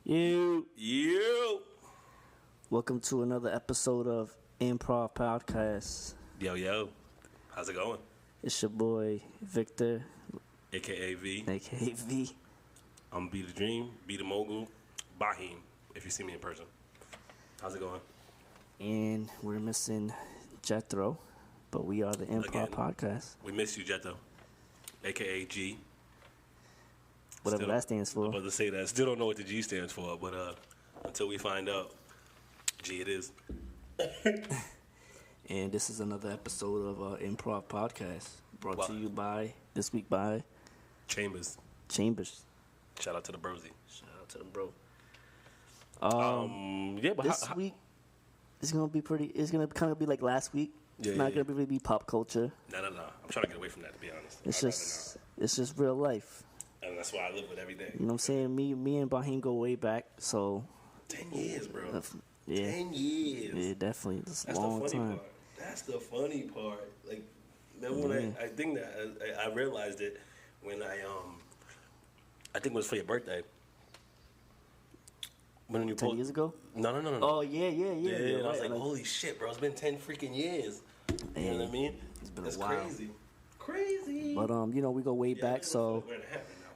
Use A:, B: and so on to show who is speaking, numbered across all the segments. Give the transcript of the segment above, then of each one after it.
A: You.
B: Welcome to another episode of InProv podcast.
A: Yo. How's it going?
B: It's your boy Victor,
A: AKA V.
B: AKA V.
A: I'm Be the Dream, Be the Mogul, Bahim, if you see me in person. How's it going?
B: And we're missing Jethro, but we are the InProv podcast.
A: We miss you, Jethro, AKA G.
B: Whatever that stands for.
A: I'm about to say that. Still don't know what the G stands for, but until we find out, G it is.
B: And this is another episode of our InProv podcast, brought to you this week by
A: Chambers. Shout out to the brosy.
B: Shout out to the bro.
A: But
B: this week it's gonna be pretty. It's gonna kind of be like last week.
A: Yeah,
B: it's not gonna really be pop culture.
A: No. I'm trying to get away from that, to be honest.
B: It's just real life.
A: And that's why I live with every day.
B: You know what I'm saying? Me and Bahim go way back, so
A: 10 years, bro.
B: Yeah.
A: 10 years.
B: Yeah, definitely. That's
A: the
B: long
A: funny
B: time.
A: part. That's the funny part. Like, remember when I think that I realized it when I think it was for your birthday. When you
B: 10 years ago?
A: No.
B: Oh, yeah.
A: And I was like, holy shit, bro, it's been 10 freaking years. You know what I mean?
B: It's been
A: That's
B: a while.
A: Crazy.
B: But, we go way back, so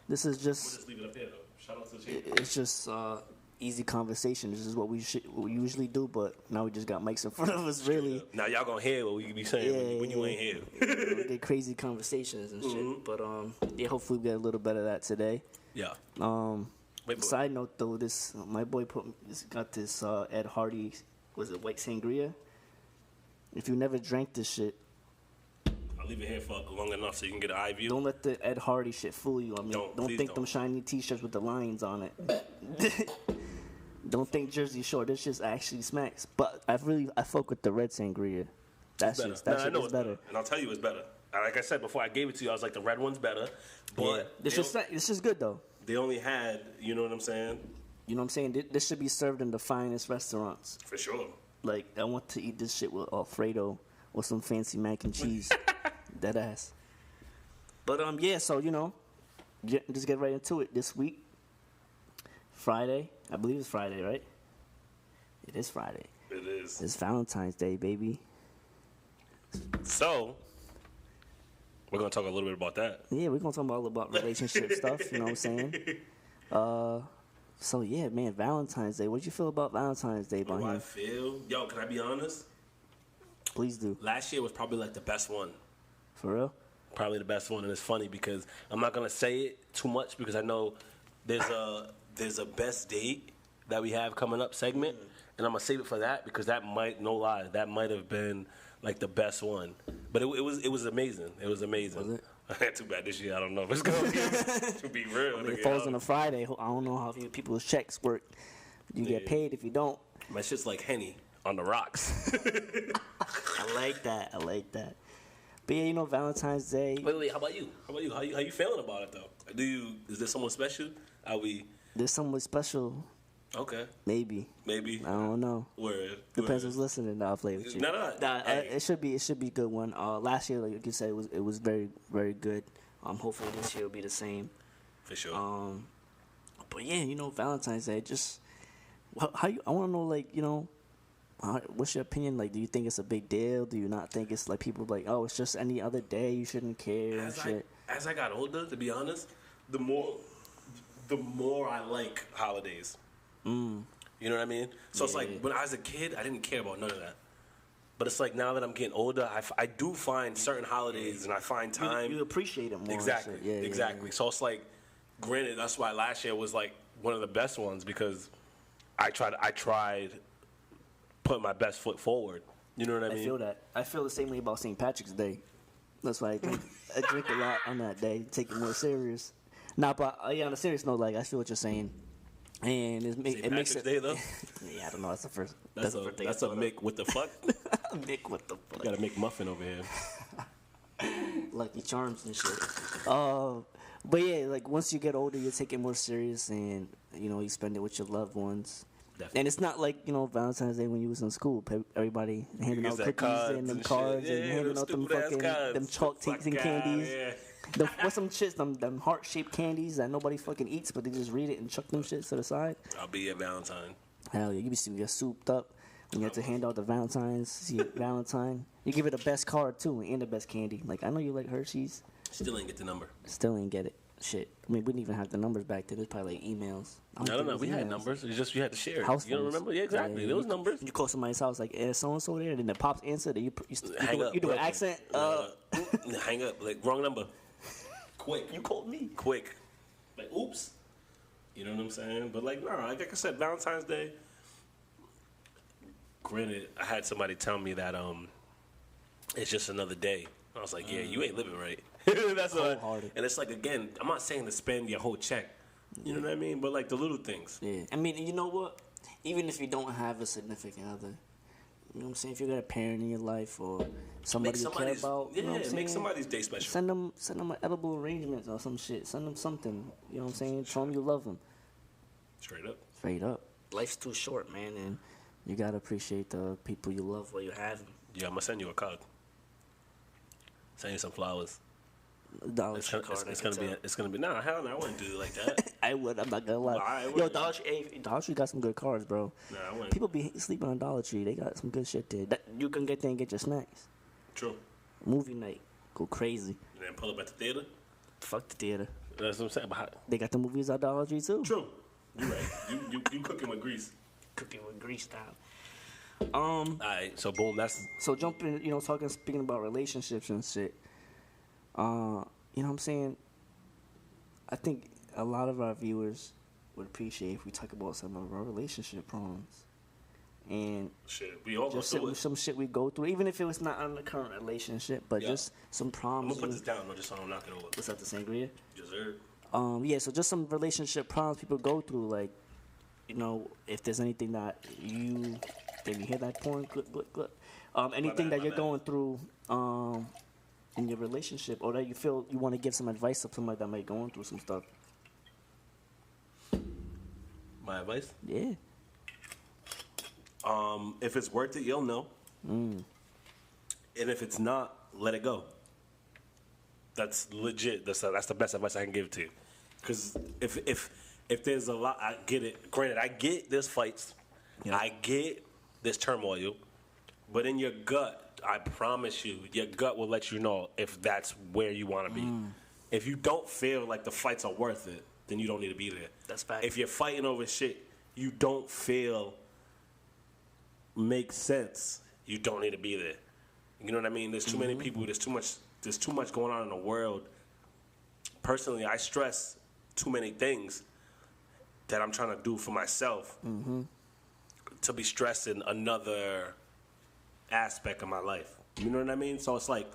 B: this is
A: We'll
B: just,
A: just leave it up there, though. Shout out to the chamber.
B: it's just easy conversation. This is what we usually do, but now we just got mics in front of us, really.
A: Now y'all gonna hear what we be saying when you ain't here.
B: We get crazy conversations and shit. But, hopefully we get a little bit of that today.
A: Yeah.
B: Side note though, my boy got this Ed Hardy, was it white sangria? If you never drank this shit,
A: I'll leave it here for long enough so you can get an eye view.
B: don't let the Ed Hardy shit fool you. I mean, don't think them shiny T-shirts with the lines on it. Don't think Jersey Shore. This just actually smacks. But I fuck with the red sangria. That shit is better.
A: And I'll tell you it's better. Like I said before I gave it to you, I was like, the red one's better. But
B: this is good though.
A: They only had, you know what I'm saying?
B: You know what I'm saying? This should be served in the finest restaurants.
A: For sure.
B: Like, I want to eat this shit with Alfredo or some fancy mac and cheese. Dead ass. But, so, just get right into it. This week, Friday. I believe it's Friday, right? It is Friday.
A: It is.
B: It's Valentine's Day, baby.
A: So, we're going to talk a little bit about that.
B: Yeah, we're going to talk all about relationship stuff, you know what I'm saying? So, yeah, man, Valentine's Day. What you feel about Valentine's Day, Bahim?
A: What I feel? Yo, can I be honest?
B: Please do.
A: Last year was probably like the best one.
B: For real?
A: Probably the best one, and it's funny because I'm not going to say it too much because I know there's a best date that we have coming up segment, and I'm going to save it for that because that might have been like the best one. But it was amazing. It was amazing.
B: Was it?
A: Too bad this year. I don't know if it's going to be real.
B: It falls on a Friday. I don't know how people's checks work. You get paid if you don't.
A: My shit's like Henny on the rocks.
B: I like that. But yeah, Valentine's Day.
A: Wait. How about you? How you feeling about it though? Is there someone special?
B: There's someone special.
A: Okay.
B: Maybe. I don't know. Depends who's listening. I'll play with you.
A: No.
B: It should be a good one. Last year, like you said, it was very, very good. Hopefully this year will be the same.
A: For sure.
B: But yeah, Valentine's Day. Just I want to know, like, what's your opinion? Like, do you think it's a big deal? Do you not think it's like people like, oh, it's just any other day, you shouldn't care?
A: As I got older, to be honest, the more I like holidays. You know what I mean? So it's like when I was a kid, I didn't care about none of that. But it's like now that I'm getting older, I do find certain holidays and I find time.
B: You appreciate them more.
A: Exactly. Exactly. So it's like, granted, that's why last year was like one of the best ones because I tried putting my best foot forward. You know what I mean?
B: I feel that. I feel the same way about St. Patrick's Day. That's why I drink a lot on that day, take it more serious. Nah, but on a serious note, like I feel what you're saying. And it makes it.
A: Day, though?
B: Yeah, I don't know. That's the first.
A: That's a Mick. What the fuck?
B: Mick, what the fuck?
A: You got a Mick muffin over here.
B: Lucky Charms and shit. But yeah, like once you get older, you take it more serious, and you spend it with your loved ones. Definitely. And it's not like Valentine's Day when you was in school. Everybody handing out cookies and them cards and handing out them fucking them chalk takes and candies. What's some shits, them heart-shaped candies that nobody fucking eats, but they just read it and chuck them shits to the side?
A: I'll be at Valentine.
B: Hell yeah, you get souped up when you have to hand out the Valentines. See Valentine. You give it the best card too and the best candy. Like I know you like Hershey's.
A: Still ain't get the number.
B: Still ain't get it. Shit. I mean, we didn't even have the numbers back then. It was probably like emails.
A: No. We had numbers. It's just you had to share it.
B: House
A: you don't
B: numbers.
A: remember? Yeah, exactly. There was numbers.
B: You call somebody's house like, so and so there, and then the pops answer. Then
A: Hang up.
B: You do an accent.
A: Hang up. Like wrong number. Quick.
B: You called me.
A: Quick. Like oops. You know what I'm saying? But like no, like I said, Valentine's Day. Granted, I had somebody tell me that it's just another day. I was like, yeah, you ain't living right. That's what. And it's like again, I'm not saying to spend your whole check. You know what I mean? But like the little things.
B: Yeah. I mean, you know what? Even if you don't have a significant other, you know what I'm saying? If you got a parent in your life or somebody you care about,
A: yeah,
B: you know what I'm saying?
A: Make somebody's day special.
B: Send them an edible arrangement or some shit. Send them something. You know what I'm saying? Tell them you love them.
A: Straight up.
B: Straight up. Life's too short, man, and you gotta appreciate the people you love while you have them.
A: Yeah, I'm gonna send you a card. Send you some flowers.
B: Dollar Tree card.
A: It's gonna be. Nah, hell no, I wouldn't do it like that.
B: I would. I'm not gonna lie. Yo, Dollar Tree got some good cards, bro.
A: Nah, I wouldn't.
B: People be sleeping on Dollar Tree. They got some good shit there. You can get there and get your snacks.
A: True.
B: Movie night, go crazy.
A: And then pull up at the theater.
B: Fuck the theater.
A: That's what I'm saying.
B: They got the movies at Dollar Tree too.
A: True. You right. You cooking with grease.
B: Cooking with grease style.
A: Alright, so boom,
B: so jumping, speaking about relationships and shit. You know what I'm saying? I think a lot of our viewers would appreciate if we talk about some of our relationship problems. And
A: shit, we all
B: just
A: go through it.
B: Some shit we go through, even if it was not on the current relationship, but just some problems.
A: I'm gonna put this down, just so I don't knock it over.
B: What's up, the sangria?
A: Dessert.
B: Yeah, so just some relationship problems people go through, like, if there's anything that you hear that porn, clip. Anything that you're going through, in your relationship, or that you feel you want to give some advice to somebody that might be going through some stuff.
A: My advice?
B: Yeah.
A: If it's worth it, you'll know. And if it's not, let it go. That's legit. That's the best advice I can give to you. Because if there's a lot, I get it. Granted, I get there's fights. Yeah. I get there's turmoil. But in your gut, I promise you, your gut will let you know if that's where you want to be. If you don't feel like the fights are worth it, then you don't need to be there.
B: That's fact.
A: If you're fighting over shit you don't feel makes sense, you don't need to be there. You know what I mean? There's too many people. There's too much going on in the world. Personally, I stress too many things that I'm trying to do for myself to be stressing another aspect of my life. You know what I mean? So it's like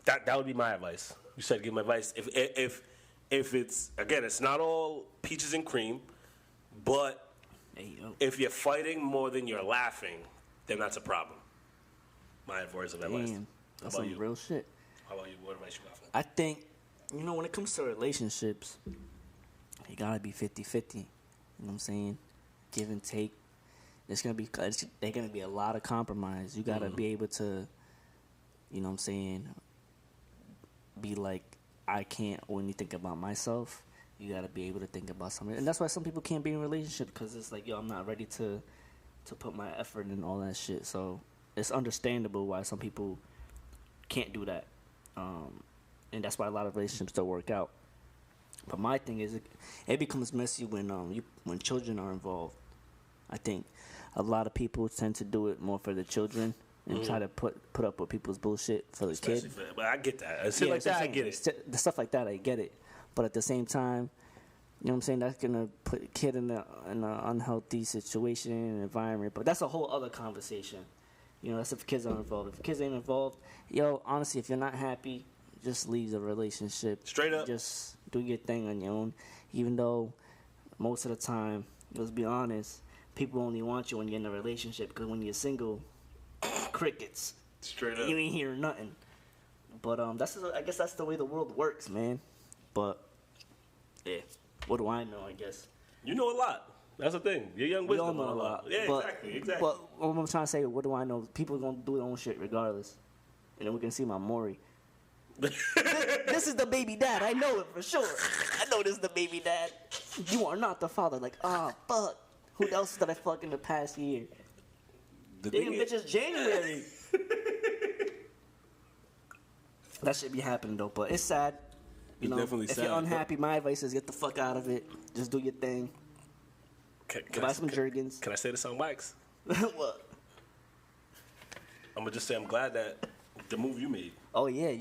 A: that would be my advice. You said give my advice. If it's, again, it's not all peaches and cream, but if you're fighting more than you're laughing, then that's a problem. My words of advice.
B: That's some real shit.
A: How about you? What advice you got for me?
B: I think, when it comes to relationships, you gotta be 50-50. You know what I'm saying? Give and take. There's gonna be a lot of compromise. You gotta be able to, you know what I'm saying, be like, I can't only think about myself. You gotta be able to think about something. And that's why some people can't be in a relationship, because it's like, I'm not ready to put my effort in all that shit. So it's understandable why some people can't do that. And that's why a lot of relationships don't work out. But my thing is, it becomes messy when children are involved. I think a lot of people tend to do it more for the children and try to put up with people's bullshit for the kid.
A: But I get that. I get it.
B: The stuff like that, I get it. But at the same time, you know what I'm saying, that's going to put a kid in an unhealthy situation and environment. But that's a whole other conversation. That's if kids are involved. If kids ain't involved, honestly, if you're not happy, just leave the relationship.
A: Straight up.
B: Just do your thing on your own. Even though most of the time, let's be honest, people only want you when you're in a relationship, because when you're single, crickets.
A: Straight up.
B: You ain't hearing nothing. But I guess that's the way the world works, man. But yeah, what do I know? I guess
A: you know a lot. That's the thing. You're young wisdom.
B: We all know a lot.
A: Yeah, exactly.
B: But what I'm trying to say, what do I know? People are gonna do their own shit regardless, and then we can see my Maury. This is the baby dad. I know it for sure. I know this is the baby dad. You are not the father. Like, fuck. Who else did I fuck in the past year? Damn, bitch, it's January. That should be happening though, but it's sad. You know,
A: definitely
B: if
A: sad,
B: you're unhappy, my advice is get the fuck out of it. Just do your thing. Buy some Jergens.
A: Can I say this on wax?
B: What?
A: I'm gonna just say I'm glad that the move you made.
B: Oh yeah,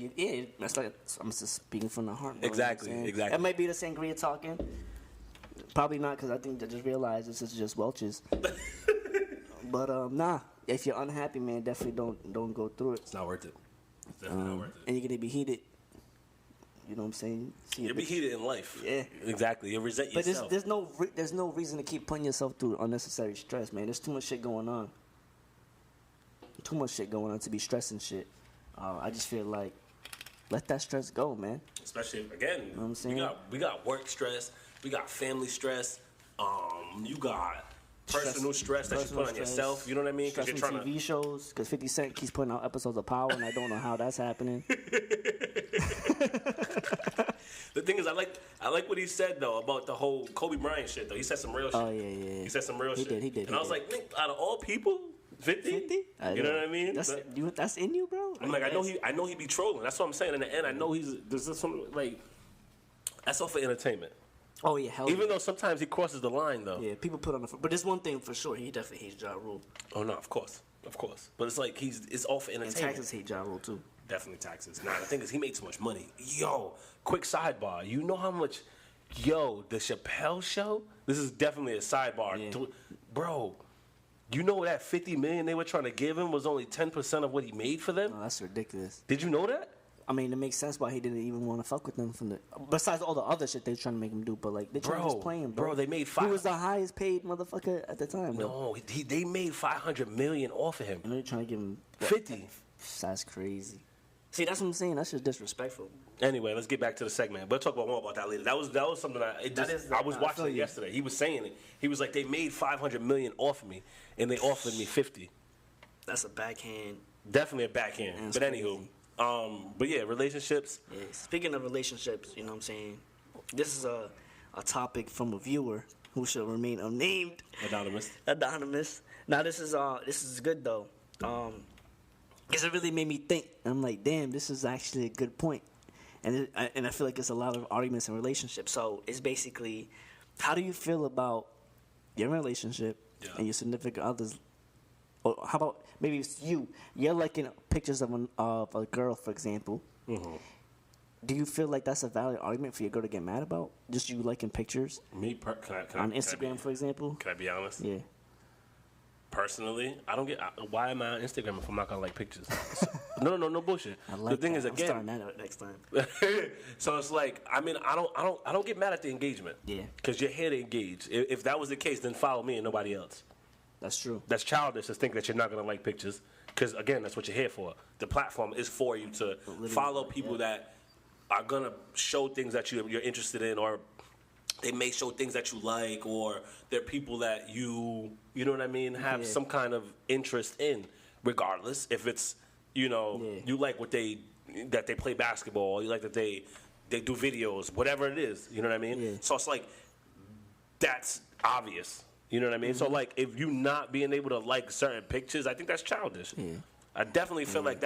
B: that's like I'm just speaking from the heart. Bro,
A: Exactly,
B: you know what I'm saying?
A: exactly.
B: That might be the sangria talking. Probably not, because I think they just realized this is just Welch's. But nah, if you're unhappy, man, definitely don't go through it.
A: It's not worth it. It's definitely not worth it.
B: And you're gonna be heated. You know what I'm saying?
A: You'll be heated in life.
B: Yeah.
A: Exactly. You'll resent
B: But
A: yourself.
B: there's no reason to keep putting yourself through unnecessary stress, man. There's too much shit going on. Too much shit going on to be stressing shit. I just feel like let that stress go, man.
A: Especially again,
B: know what I'm saying?
A: we got work stress, we got family stress, you got personal stress that you put on yourself. You know what I mean?
B: Because you're trying TV shows. Because 50 Cent keeps putting out episodes of Power, and I don't know how that's happening.
A: The thing is, I like what he said though about the whole Kobe Bryant shit though. He said some real shit.
B: Oh yeah.
A: He said some real shit.
B: He did.
A: And I was like, Nick, out of all people, 50? You know what I mean?
B: That's in you, bro.
A: I'm like, I know he be trolling. That's what I'm saying. In the end, I know there's just some like that's all for entertainment.
B: Oh yeah, hell
A: Even
B: yeah.
A: though sometimes he crosses the line though.
B: Yeah, people put on the but there's one thing for sure, he definitely hates Ja Rule.
A: Oh no, of course. But it's like it's all for entertainment.
B: And taxes hate Ja Rule too.
A: Definitely taxes. Nah, the thing is, he made too much money. Yo, quick sidebar. You know how much? Yo, the Chappelle Show. This is definitely a sidebar,
B: Yeah.
A: Bro. You know that $50 million they were trying to give him was only 10% of what he made for them.
B: Oh, that's ridiculous.
A: Did you know that?
B: I mean, it makes sense why he didn't even want to fuck with them from the. Besides all the other shit they're trying to make him do, but like they're trying to just play him, bro.
A: Bro, they made
B: He was the highest paid motherfucker at the time, bro.
A: No, they made $500 million off of him.
B: And they're trying to give him
A: 50.
B: That's crazy. See, that's what I'm saying. That's just disrespectful.
A: Anyway, let's get back to the segment. We'll talk about more about that later. That was something I was watching it yesterday. He was saying it. He was like, they made $500 million off of me, and they offered me 50.
B: That's a backhand.
A: Definitely a backhand. But anywho, but yeah, relationships.
B: Yeah. Speaking of relationships, you know what I'm saying? This is a topic from a viewer who shall remain unnamed. Anonymous. Now this is good though. Because it really made me think. I'm like, damn, this is actually a good point. And I feel like there's a lot of arguments in relationships. So it's basically, how do you feel about your relationship and your significant others? Or how about maybe it's you're liking pictures of a girl, for example. Mm-hmm. Do you feel like that's a valid argument for your girl to get mad about? Just you liking pictures?
A: Me,
B: on Instagram, for example?
A: Can I be honest?
B: Yeah.
A: Personally, I don't get why am I on Instagram if I'm not gonna like pictures? No bullshit.
B: The thing is, again, I'm starting that next time.
A: So it's like, I mean, I don't get mad at the engagement.
B: Yeah.
A: Because you're here to engage. If that was the case, then follow me and nobody else.
B: That's true.
A: That's childish to think that you're not gonna like pictures. Because again, that's what you're here for. The platform is for you to follow people that are gonna show things that you're interested in, or they may show things that you like, or they're people that you know what I mean, have some kind of interest in, regardless if it's, you like that they play basketball, you like that they do videos, whatever it is, you know what I mean?
B: Yeah.
A: So it's like, that's obvious, you know what I mean? Mm-hmm. So like, if you not being able to like certain pictures, I think that's childish. Yeah. I definitely feel like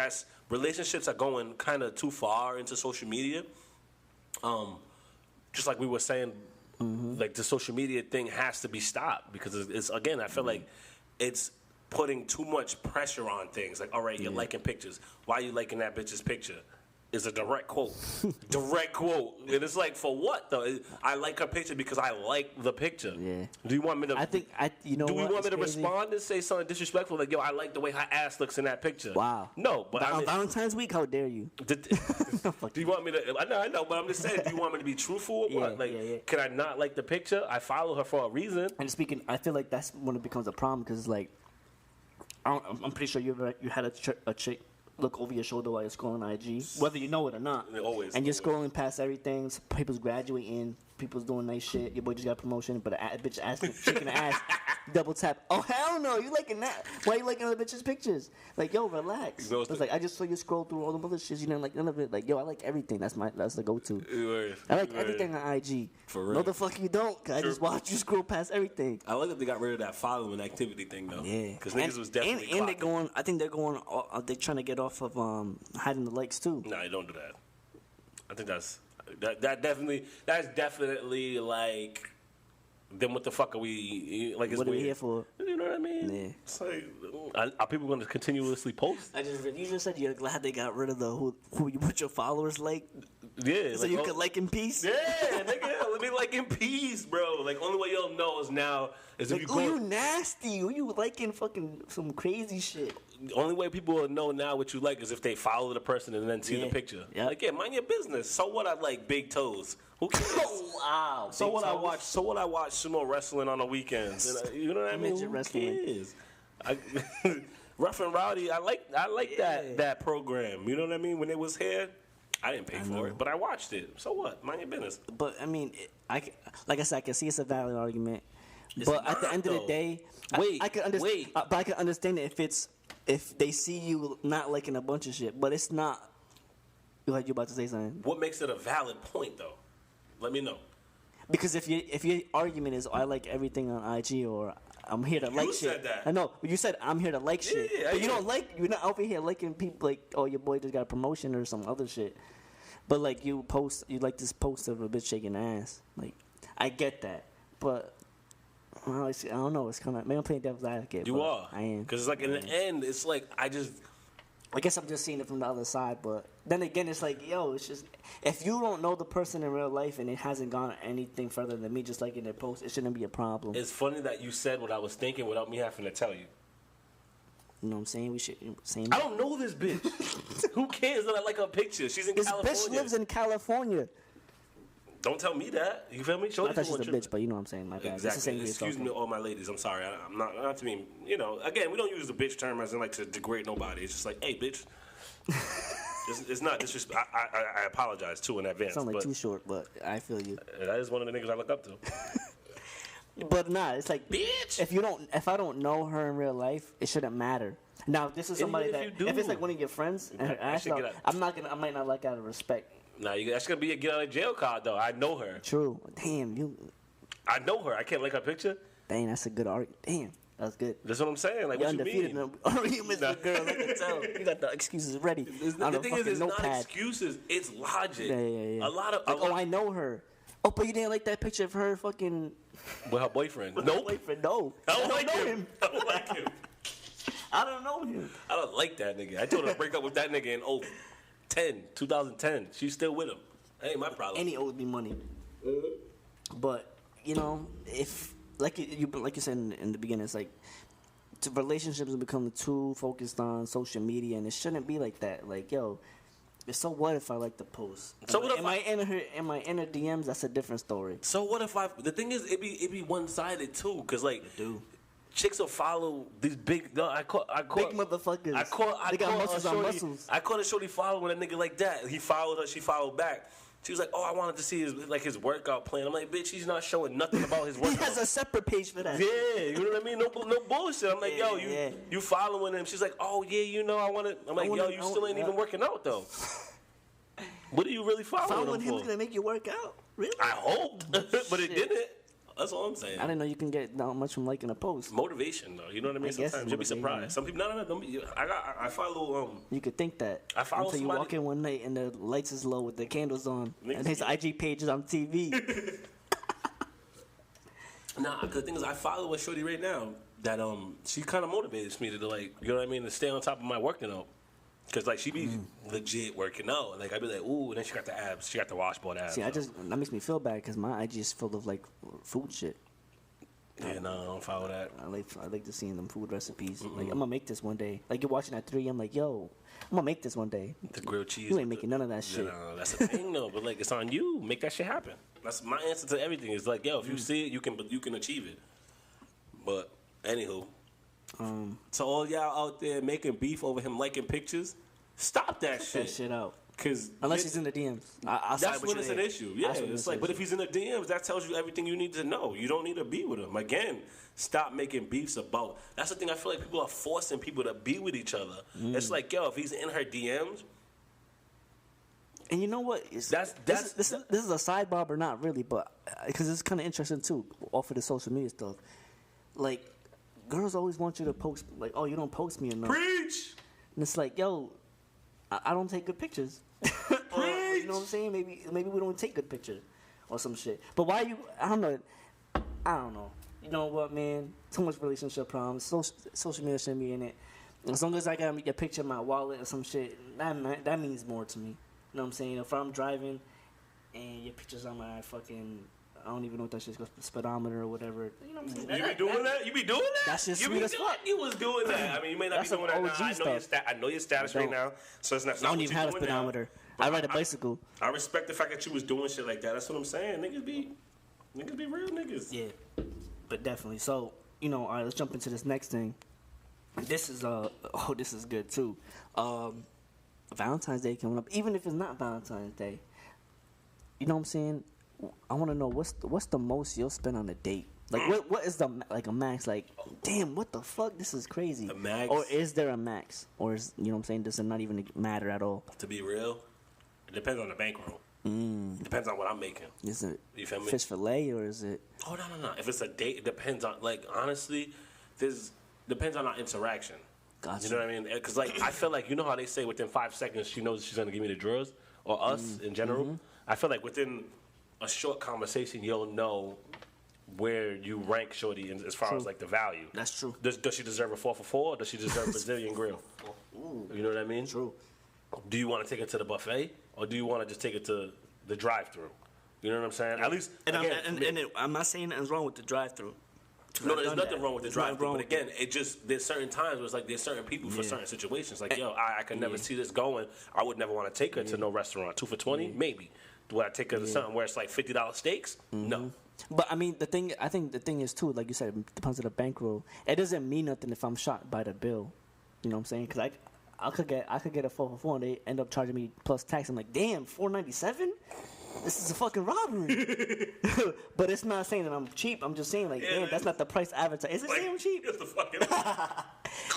A: relationships are going kind of too far into social media. Just like we were saying, like the social media thing has to be stopped, because it's again, I feel like it's putting too much pressure on things. Like, all right, you're liking pictures. Why are you liking that bitch's picture? Is a direct quote. Direct quote. And it's like, for what though? I like her picture because I like the picture. Yeah. Do you want me to?
B: I think do you want
A: me to respond and say something disrespectful like, yo, I like the way her ass looks in that picture?
B: Wow.
A: No, but
B: on Valentine's week, how dare you?
A: Do you want me to? I know, but I'm just saying. Do you want me to be truthful? Or what? Like, can I not like the picture? I follow her for a reason.
B: And speaking, I feel like that's when it becomes a problem, because it's like, I'm pretty sure you had a chick look over your shoulder while you're scrolling IG, whether you know it or not.
A: Always.
B: And you're scrolling past everything. People's graduating. people's doing nice shit. Your boy just got promotion, but a bitch asking, shaking the ass, double tap. Oh hell no, you liking that? Why you liking other bitches' pictures? Like yo, relax.
A: You know,
B: it's like I just saw you scroll through all the other shit. You didn't like none of it. Like yo, I like everything. That's the go-to. I like everything on IG.
A: For real.
B: No, the fuck you don't. Cause I just watch you scroll past everything.
A: I like that they got rid of that following activity thing though.
B: Yeah,
A: because niggas was definitely.
B: And they're going. I think they're going. They're trying to get off of hiding the likes too.
A: Nah, you don't do that. I think that's definitely like. Then what the fuck are we like? It's
B: What are we
A: weird.
B: here for?
A: You know what I mean?
B: Yeah.
A: It's like, are people going to continuously post?
B: You just said you're glad they got rid of the who you put your followers like.
A: Yeah.
B: So
A: like,
B: you could like in peace.
A: Yeah, nigga, let me like in peace, bro. Like only way you'll know is now is if
B: Like,
A: you go.
B: you nasty. Who you liking fucking some crazy shit.
A: The only way people will know now what you like is if they follow the person and then see the picture.
B: Yeah.
A: Like, yeah, mind your business. So what? I like big toes. Who cares?
B: Oh wow.
A: So what? I watch sumo wrestling on the weekends. And, you know what I mean?
B: Midget
A: Who
B: wrestling.
A: cares? Rough and Rowdy. I like that program. You know what I mean? When it was here, I didn't pay for it, but I watched it. So what? Mind your business.
B: But I mean, like I said, I can see it's a valid argument.
A: It's
B: but at the
A: not,
B: end of the
A: though.
B: day, I can understand. But I can understand it if they see you not liking a bunch of shit. But it's not. You about to say something?
A: What makes it a valid point, though? Let me know.
B: Because if your argument is I like everything on IG or I'm here to like shit.
A: You said that.
B: I know. You said I'm here to like shit.
A: Yeah,
B: But you're not over here liking people like, oh, your boy just got a promotion or some other shit. But like you like this post of a bitch shaking ass. Like I get that. But I don't know. It's kind of maybe I'm playing devil's advocate.
A: You are.
B: I am.
A: Because it's like in the end, it's like I
B: guess I'm just seeing it from the other side, but then again, it's like, yo, it's just if you don't know the person in real life and it hasn't gone anything further than me just liking their post, it shouldn't be a problem.
A: It's funny that you said what I was thinking without me having to tell you.
B: You know what I'm saying? We should.
A: I don't know this bitch. Who cares that I like her picture? She's in California.
B: This bitch lives in California.
A: Don't tell me that. You feel me?
B: I thought she's a bitch, but you know what I'm saying. My bad.
A: Exactly. Excuse me, all my ladies. I'm sorry. I'm not to mean. You know, again, we don't use the bitch term as in like to degrade nobody. It's just like, hey, bitch. It's not disrespect. I apologize too in advance.
B: Sound like too short, but I feel you.
A: That is one of the niggas I look up to.
B: But nah, it's like,
A: bitch.
B: If I don't know her in real life, it shouldn't matter. Now, this is somebody if it's like one of your friends, and I might not like out of respect.
A: Nah, that's gonna be a get out of jail card though. I know her.
B: True. Damn,
A: I know her. I can't like her picture.
B: Dang, that's a good argument. Damn, that's good.
A: That's what I'm saying. Like,
B: You're
A: what
B: undefeated
A: you mean?
B: Arguments with girl. I can tell. You got the excuses ready.
A: The thing is, it's not excuses. It's logic.
B: Yeah.
A: A lot of.
B: Like, I know her. Oh, but you didn't like that picture of her fucking.
A: With her boyfriend.
B: With
A: nope.
B: Her boyfriend. No.
A: I don't like him. I don't like him.
B: I don't know him.
A: I don't like that nigga. I told her to break up with that nigga in 2010. She's still with him. That ain't my problem.
B: And he owes me money. Mm-hmm. But you know, if like you said in the beginning, it's like relationships have become too focused on social media, and it shouldn't be like that. Like, yo, so what if I like the post?
A: So what if
B: am I in her DMs? That's a different story.
A: So what if the thing is, it be one sided too, cause like. Chicks will follow these big. No, I caught
B: big motherfuckers. They got muscles on muscles.
A: I caught a shorty following a nigga like that. He followed her. She followed back. She was like, "Oh, I wanted to see his workout plan." I'm like, "Bitch, he's not showing nothing about his workout."
B: He has a separate page for that.
A: Yeah, you know what I mean? No bullshit. I'm like, "Yo, you following him?" She's like, "Oh yeah, you know, I want to." I'm like, "Yo, you still ain't even working out though." What are you really following him for?
B: Him's gonna make you work out? Really?
A: I hoped, but it didn't. That's all I'm saying.
B: I didn't know you can get that much from liking a post.
A: Motivation, though. You know what I mean? Sometimes you'll be surprised. Some people, no. Don't be, I follow.
B: You could think that.
A: I follow
B: until
A: somebody.
B: You walk in one night and the lights is low with the candles on, and his IG page is on TV.
A: Nah, the thing is, I follow a shorty right now that she kind of motivates me to like, you know what I mean, to stay on top of my working out. Cause like she be legit working out, like I be like, ooh, and then she got the abs, she got the washboard abs.
B: See, that makes me feel bad because my IG is full of like food shit.
A: Yeah, no, I don't follow that.
B: I like to see them food recipes. Mm-mm. Like I'm gonna make this one day. Like you're watching at 3, I'm like, yo, I'm gonna make this one day.
A: The grilled cheese.
B: You ain't making none of that shit.
A: No, that's the thing though. But like, it's on you. Make that shit happen. That's my answer to everything. It's like, yo, if you see it, you can achieve it. But anywho. So all y'all out there making beef over him liking pictures, stop that shit.
B: That shit out.
A: Because
B: unless he's in the DMs,
A: that's when it's an issue. Yeah, it's like, but if he's in the DMs, that tells you everything you need to know. You don't need to be with him. Again, stop making beefs about. That's the thing. I feel like people are forcing people to be with each other. It's like, yo, if he's in her DMs.
B: And you know what? This is a sidebar, but not really. But because it's kind of interesting too, off of the social media stuff. Like, girls always want you to post. Like, oh, you don't post me enough.
A: Preach.
B: And it's like, yo, I don't take good pictures. Or, you know what I'm saying? Maybe we don't take good pictures or some shit. But why you? I don't know. You know what, man? Too much relationship problems. Social media shouldn't be in it. As long as I got a picture of my wallet or some shit, that means more to me. You know what I'm saying? If I'm driving and your picture's on my fucking, I don't even know what that shit's called, speedometer or whatever. You know what I'm saying?
A: You be doing that? You be doing that?
B: That's just sweet as fuck.
A: You was doing that. I mean, you may not be doing that now. I know your status right now, so it's not.
B: I don't even have a speedometer. I ride a bicycle.
A: I respect the fact that you was doing shit like that. That's what I'm saying. Niggas be real niggas.
B: Yeah, but definitely. So, you know, all right, let's jump into this next thing. This is this is good too. Valentine's Day coming up. Even if it's not Valentine's Day, you know what I'm saying? I want to know what's the most you'll spend on a date. Like what is a max? Like, damn, what the fuck? This is crazy.
A: The max,
B: or is there a max? Or is, you know what I'm saying? Does it not even matter at all?
A: To be real, it depends on the bankroll. It depends on what I'm making.
B: Is it
A: you feel me?
B: Fish fillet or is it?
A: Oh no. If it's a date, it depends on, like, honestly, depends on our interaction.
B: Gotcha.
A: You know what I mean? Because, like, I feel like, you know how they say within 5 seconds she knows she's gonna give me the drawers, or us in general. I feel like within a short conversation you'll know where you rank shorty as far as like the value.
B: That's true.
A: Does she deserve a 4 for 4? Or does she deserve Brazilian grill?
B: Ooh.
A: You know what I mean?
B: True.
A: Do you want to take it to the buffet, or do you want to just take it to the drive-through? You know what I'm saying? At least,
B: I'm not saying nothing's wrong with the drive-through.
A: No, there's nothing wrong with the drive-through. But again, there's certain times where it's like there's certain people for certain situations. Like, yo, I could never see this going. I would never want to take her to no restaurant. 2 for 20, maybe. Would I take her to something where it's like $50 steaks? No.
B: But I mean, I think the thing is too, like you said, it depends on the bankroll. It doesn't mean nothing if I'm shot by the bill. You know what I'm saying? Because I could get a 4 for 4 and they end up charging me plus tax. I'm like, damn, $4.97? This is a fucking robbery. But it's not saying that I'm cheap. I'm just saying, like, damn, that's not the price advertised. Is it saying I'm cheap?
A: It's the fucking.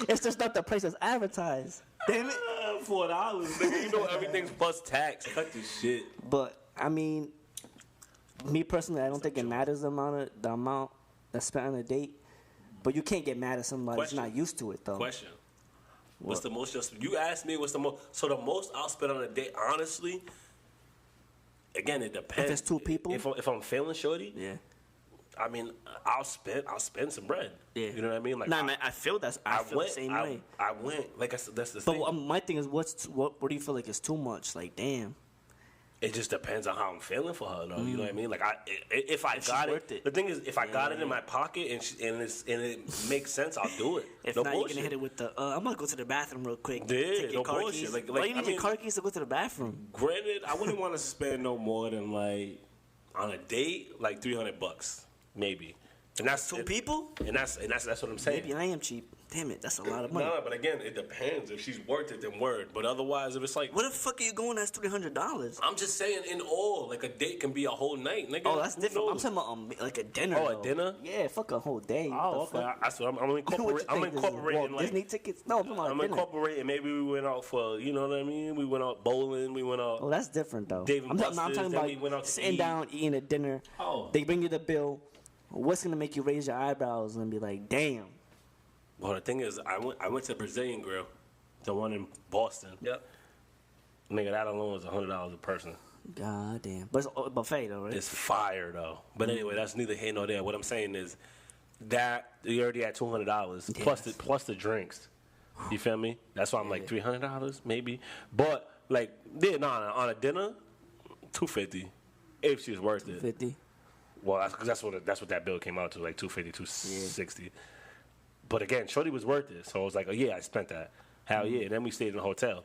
B: It's just not the price that's advertised. Damn it.
A: $4, nigga. You know everything's plus tax. Cut this shit.
B: But I mean, me personally, I don't think it matters the amount that's spent on a date. But you can't get mad at somebody who's not used to it, though.
A: Question. What's the most? You asked me what's the most. So the most I'll spend on a date, honestly. Again, it depends.
B: If it's 2 people.
A: If I'm feeling shorty.
B: Yeah.
A: I mean, I'll spend some bread.
B: Yeah.
A: You know what I mean? Like,
B: man, I feel the same way.
A: I went. Like I said, that's the thing.
B: But my thing is, what do you feel like is too much? Like, damn.
A: It just depends on how I'm feeling for her, though. You know what I mean? Like, if I got it, the thing is, if I got it in my pocket and it makes sense, I'll do it.
B: If
A: no
B: not,
A: bullshit.
B: you're gonna hit it with the. I'm gonna go to the bathroom real quick.
A: Yeah,
B: take your
A: no
B: car
A: bullshit.
B: keys.
A: Like,
B: why you need your car keys to go to the bathroom?
A: Granted, I wouldn't want to spend no more than, like, on a date, like $300, maybe. And that's
B: 2 people.
A: And that's what I'm saying.
B: Maybe I am cheap. Damn it, that's a lot of money.
A: No, but again, it depends. If she's worth it, then word. But otherwise, if it's like,
B: what the fuck are you going? That's $300.
A: I'm just saying, in all, like, a date can be a whole night, nigga.
B: Oh, that's different. I'm talking about like a dinner.
A: Oh, a dinner?
B: Yeah, fuck a whole day.
A: Oh, okay. That's what I'm incorporating. I'm incorporating, like,
B: Disney tickets. No, I'm
A: incorporating. Maybe we went out for, you know what I mean? We went out bowling. We went out.
B: Oh, that's different though.
A: I'm
B: talking about sitting down, eating a dinner.
A: Oh.
B: They bring you the bill. What's gonna make you raise your eyebrows and be like, damn?
A: Well, the thing is, I went to Brazilian Grill, the one in Boston. Yep. Nigga, that alone was $100 a person.
B: God damn. But it's a buffet though, right?
A: It's fire though. But anyway, that's neither here nor there. What I'm saying is that you already had $200 plus the drinks. You feel me? That's why I'm like $300 maybe. But like, on a dinner, $250 if she's worth it.
B: $250.
A: Well, that's what that bill came out to, like $250, $260. Yeah. But again, shorty was worth it, so I was like, oh yeah, I spent that. Hell yeah. And then we stayed in a hotel.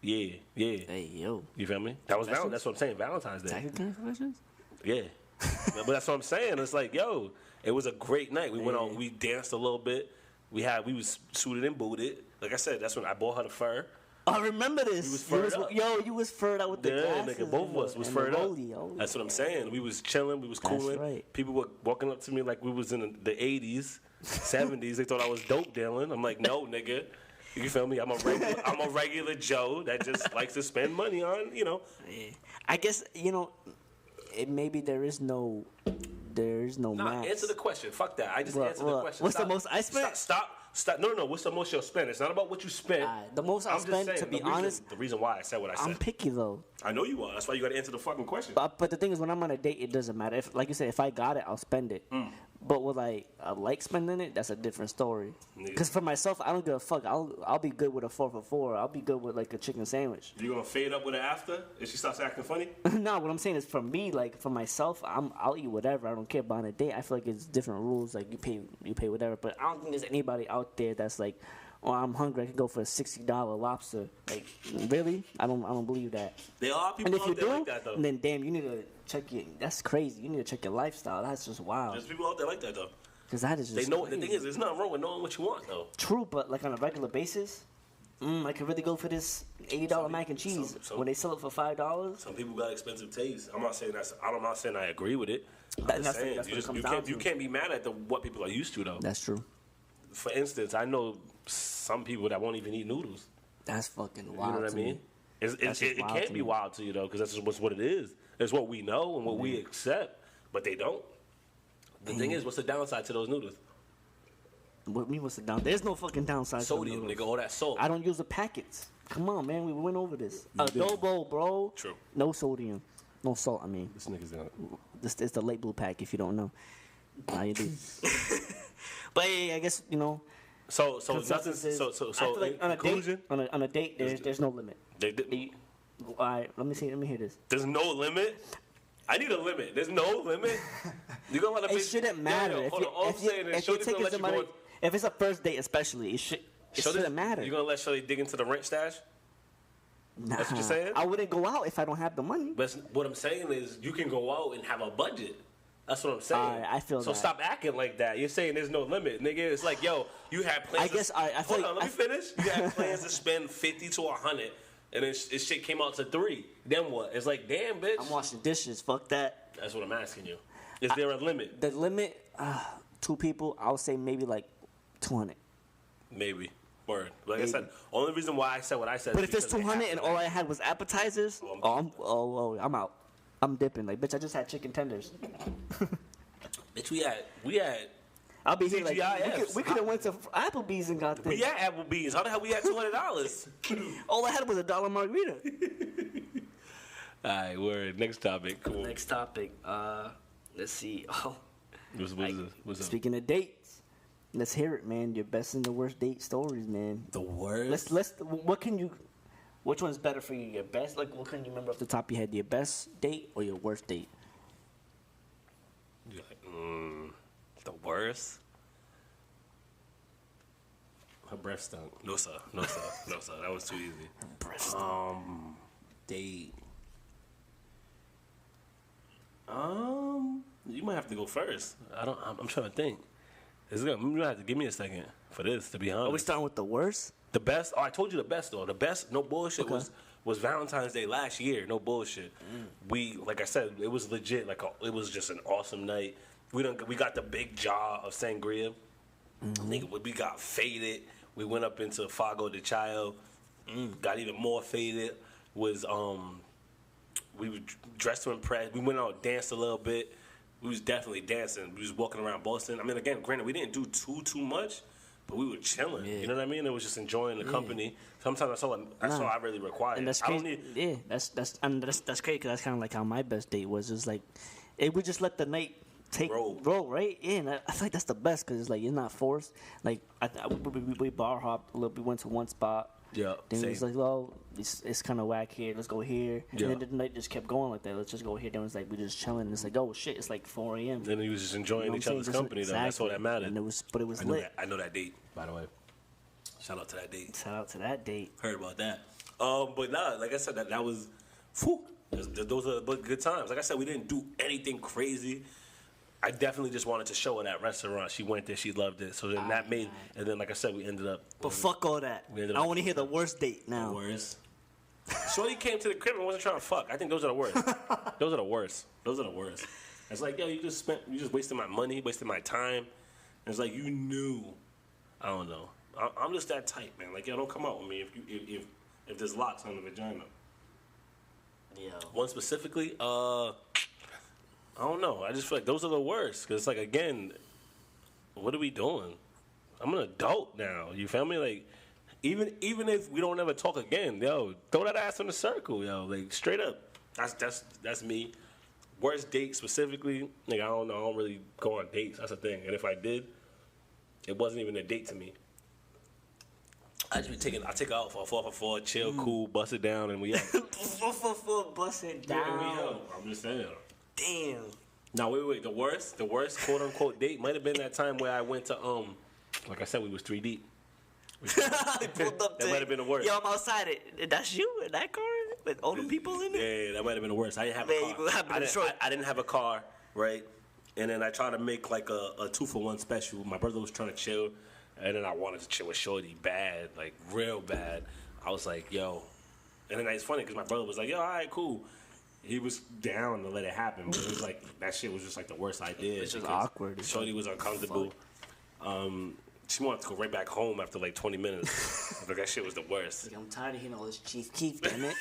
A: Yeah.
B: Hey yo.
A: You feel me? That's what I'm saying. Valentine's Day.
B: Confessions?
A: Yeah. But that's what I'm saying. It's like, yo, it was a great night. We went on. We danced a little bit. We was suited and booted. Like I said, that's when I bought her the fur.
B: I remember this.
A: We was furred up.
B: You was furred out with the glasses.
A: Nigga, both of us was furred up. That's what I'm saying. We was chilling. We was cooling.
B: Right.
A: People were walking up to me like we was in the 80s, 70s. They thought I was dope dealing. I'm like, no, nigga. You feel me? I'm a regular Joe that just likes to spend money on,
B: Yeah. I guess maybe there is no max.
A: Answer the question. Fuck that. I just answered the question.
B: What's the most I spent?
A: Stop. No. What's the most you'll spend? It's not about what you spent.
B: The most I spent, to be honest.
A: The reason why I said what I said.
B: I'm picky though.
A: I know you are. That's why you got to answer the fucking question.
B: But the thing is, when I'm on a date, it doesn't matter. If, like you said, if I got it, I'll spend it. But with I like spending it, that's a different story. Because for myself, I don't give a fuck. I'll be good with a 4 for $4. I'll be good with like a chicken sandwich.
A: You gonna fade up with it after if she starts acting funny?
B: No, what I'm saying is for me, like for myself, I'll eat whatever. I don't care. But on a date, I feel like it's different rules. Like you pay whatever. But I don't think there's anybody out there that's like, oh, I'm hungry. I can go for a $60 lobster. Like really? I don't believe that.
A: There are people out there like that though.
B: Then damn, you need to check your. That's crazy. You need to check your lifestyle. That's just wild.
A: There's people out there like that though.
B: Because that is just.
A: They know.
B: Crazy.
A: The thing is, there's nothing wrong with knowing what you want though.
B: True, but like on a regular basis, I could really go for this $80 mac and cheese when they sell it for $5.
A: Some people got expensive taste. I'm not saying I'm not saying I agree with it.
B: That's
A: You can't be mad at what people are used to though.
B: That's true.
A: For instance, I know some people that won't even eat noodles.
B: That's fucking wild.
A: You know what I mean? It can't be wild to you though, because that's just what it is. It's what we know and what we accept, but they don't. The thing is, what's the downside to those noodles?
B: What mean? What's the down? There's no fucking downside.
A: Sodium,
B: to
A: nigga, all that salt.
B: I don't use the packets. Come on, man, we went over this. Adobo, bro.
A: True.
B: No sodium, no salt. I mean,
A: This nigga's gonna.
B: this is the late blue pack. If you don't know, now you do. But yeah, I guess
A: So nothing. So
B: I feel like
A: conclusion.
B: on a date, there's no limit. All right, let me hear this.
A: There's no limit. I need a limit. There's no limit. You gonna let a bitch?
B: It shouldn't matter. If it's a first date, especially, it shouldn't matter.
A: You gonna let Shirley dig into the rent stash?
B: Nah,
A: That's what you're saying?
B: I wouldn't go out if I don't have the money.
A: But what I'm saying is, you can go out and have a budget. That's what I'm saying.
B: I feel
A: so
B: that.
A: stop acting like that. You're saying there's no limit, nigga. It's like, yo, you had plans.
B: I guess I feel.
A: Hold on, let me finish. You had plans to spend 50 to 100, and then this shit came out to 3. Then what? It's like, damn, bitch.
B: I'm washing dishes. Fuck that.
A: That's what I'm asking you. Is there a limit?
B: The limit, 2 people. I would say maybe like 200.
A: Maybe. Word. Like I said, only reason why I said what I said.
B: But if it's 200 and all I had was appetizers, I'm out. I'm dipping. Like, bitch, I just had chicken tenders.
A: Bitch, we had.
B: I'll be here like we could have went to Applebee's and got this.
A: We had Applebee's. How the hell we had $200?
B: All I had was $1 margarita.
A: All right, word. Next topic. Cool.
B: Next topic. Let's see.
A: What's up?
B: Speaking of dates, let's hear it, man. Your best and the worst date stories, man.
A: The worst.
B: Which one's better for you? Your best? Like, what can you remember off the top of your head? Your best date or your worst date?
A: You're like, the worst. Her breath stunk. No sir. That was too easy.
B: Her breath stunk.
A: Date. You might have to go first. I'm trying to think. You might have to give me a second for this, to be honest.
B: Are we starting with the worst?
A: The best. Oh, I told you the best though. The best, no bullshit, was Valentine's Day last year. No bullshit. We, like I said, it was legit. It was just an awesome night. We got the big jar of sangria. Nigga, we got faded. We went up into Fogo de Chao. Got even more faded. We were dressed to impress. We went out, danced a little bit. We was definitely dancing. We was walking around Boston. I mean, again, granted, we didn't do too much, but we were chilling. Yeah. You know what I mean? It was just enjoying the company. Sometimes that's all I really require.
B: And that's crazy. That's crazy because that's kind of like how my best date was. It's like, we just let the night roll, right? Yeah, and I feel like that's the best because it's like, it's not forced. Like, we bar hopped a little bit. We went to one spot.
A: Yeah.
B: Then it was like, well, it's kind of whack here. Let's go here.
A: Yeah.
B: And then the night just kept going like that. Let's just go here. Then it was like, we just chilling. It's like, oh shit, it's like 4 a.m.
A: Then he was just enjoying each other's company. Exactly. Though. That's all that mattered.
B: And it was lit.
A: I know that date, by the way. Shout out to that date.
B: Shout out to that date.
A: Heard about that. But nah, like I said, that was, whew, those are good times. Like I said, we didn't do anything crazy. I definitely just wanted to show her that restaurant. She went there, she loved it. So then that made, and then like I said, we ended up.
B: But fuck all that. I want to hear the worst date now.
A: The worst. Shorty came to the crib and wasn't trying to fuck. I think those are the worst. Those are the worst. Those are the worst. It's like, yo, you just wasted my money, wasted my time. And it's like, you knew. I don't know. I'm just that type, man. Like, yo, don't come out with me if there's locks on the vagina.
B: Yeah.
A: One specifically, I don't know. I just feel like those are the worst. Because it's like, again, what are we doing? I'm an adult now. You feel me? Like, even if we don't ever talk again, yo, throw that ass in the circle, yo. Like, straight up. That's me. Worst date specifically, like, I don't know. I don't really go on dates. That's the thing. And if I did, it wasn't even a date to me. I take out for a 4 chill, cool, bust it down, and we out.
B: 4 bust it down.
A: Yeah, we out. I'm just saying.
B: Damn.
A: Now wait. The worst quote unquote date might have been that time where I went to like I said, we was 3 deep.
B: Pulled up
A: That might have been the worst.
B: Yo, I'm outside it. That's you in that car with all the people in it.
A: Yeah, that might have been the worst. I didn't have
B: Man,
A: a car.
B: you gonna have
A: I didn't have a car, right? And then I tried to make like a 2-for-1 special. My brother was trying to chill, and then I wanted to chill with Shorty bad, like real bad. I was like, yo. And then it's funny because my brother was like, yo, all right, cool. He was down to let it happen, but it was like that shit was just like the worst idea.
B: It's just awkward.
A: Shorty was uncomfortable. She wanted to go right back home after like 20 minutes. Like that shit was the worst.
B: I'm tired of hearing all this Chief Keef, damn it.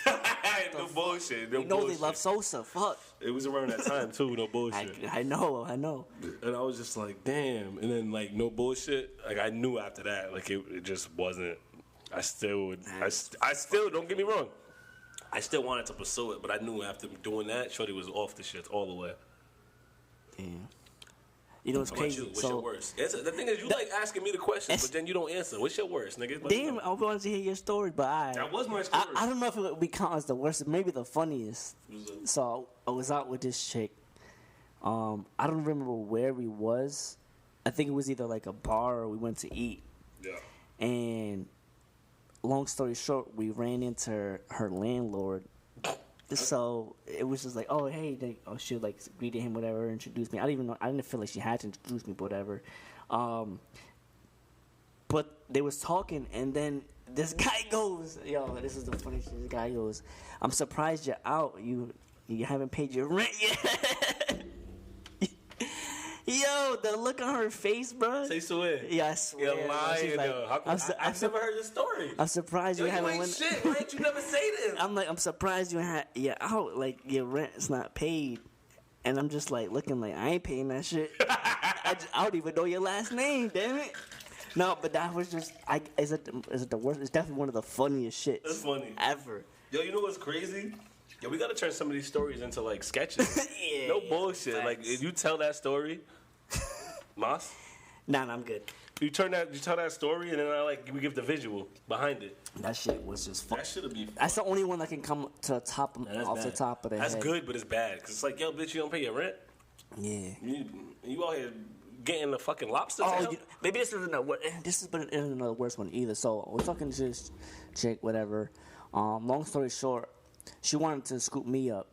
A: No bullshit. No
B: you know
A: bullshit.
B: they love Sosa. Fuck.
A: It was around that time too. No bullshit.
B: I know.
A: And I was just like, damn. And then like no bullshit. Like I knew after that, like it just wasn't. I still don't get me wrong. I still wanted to pursue it, but I knew after doing that, Shorty was off the shit all the way.
B: Damn. You know what's crazy?
A: What's your worst? The thing is, you like asking me the questions, but then you don't answer. What's your worst, nigga?
B: Damn, I wanted to hear your story, but
A: that was my story.
B: I don't know if it would be count as the worst, maybe the funniest. So I was out with this chick. I don't remember where we was. I think it was either like a bar or we went to eat.
A: Yeah.
B: And long story short, we ran into her landlord. So it was just like, oh hey, she like greeted him, whatever, introduced me. I didn't feel like she had to introduce me, but whatever. But they was talking, and then this guy goes, yo, this is the funniest shit. This guy goes, I'm surprised you're out. You haven't paid your rent yet. Yo, the look on her face, bro.
A: Say swear.
B: Yeah, I swear.
A: You're lying,
B: like,
A: though. I've never heard this story.
B: I'm surprised you haven't.
A: You ain't shit. Why didn't you never say this?
B: I'm surprised you had. Yeah, out. Like your rent's not paid, and I'm just like looking like I ain't paying that shit. I don't even know your last name. Damn it. No, but that was just. Is it the worst? It's definitely one of the funniest shits.
A: That's funny
B: Ever.
A: Yo, you know what's crazy? Yo, we gotta turn some of these stories into like sketches.
B: Yeah,
A: no bullshit.
B: facts.
A: Like if you tell that story, Moss.
B: Nah, I'm good.
A: You tell that story, and then we give the visual behind it.
B: That shit was just fun.
A: That should be.
B: That's the only one that can come to the top off the top of the head.
A: That's good, but it's bad because it's like, yo, bitch, you don't pay your rent.
B: Yeah.
A: You out here getting the fucking lobster.
B: Maybe this isn't another worse one either. So we're talking to this chick, whatever. Long story short, she wanted to scoop me up,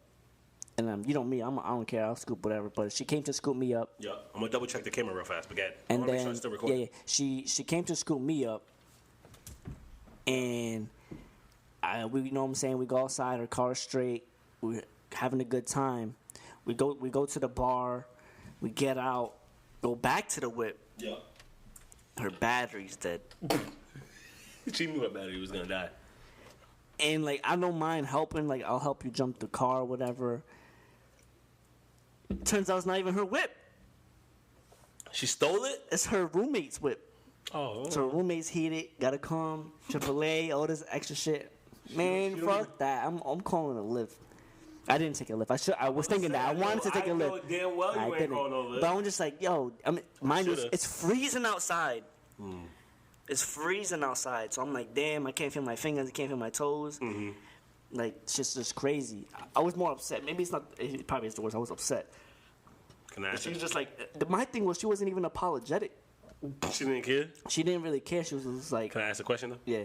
B: and you know me, I don't care, I'll scoop whatever. But she came to scoop me up.
A: Yeah, I'm gonna double check the camera real fast. But go ahead.
B: And
A: I
B: then
A: make sure it's still recording.
B: yeah, she came to scoop me up, and we you know what I'm saying, we go outside, her car straight, we're having a good time. We go to the bar, we get out, go back to the whip.
A: Yeah.
B: Her battery's dead.
A: She knew her battery was gonna die.
B: And like I don't mind helping, like I'll help you jump the car or whatever. Turns out it's not even her whip.
A: She stole it?
B: It's her roommate's whip.
A: Oh.
B: So her roommate's heated, gotta come, AAA, all this extra shit. Man, fuck that. I'm calling a Lyft. I didn't take a Lyft. I was thinking that. I wanted to take a Lyft.
A: I know damn well you ain't calling no Lyft.
B: But I'm just like, yo, I mean, mind you, it's freezing outside. It's freezing outside. So I'm like, damn, I can't feel my fingers, I can't feel my toes.
A: Mm-hmm.
B: Like, it's just crazy. I was more upset. Maybe it's not, it probably is the worst. I was upset.
A: Can I ask
B: She was
A: you?
B: just like, my thing was she wasn't even apologetic.
A: She didn't care?
B: She didn't really care. She was just like,
A: Can I ask a question though?
B: yeah.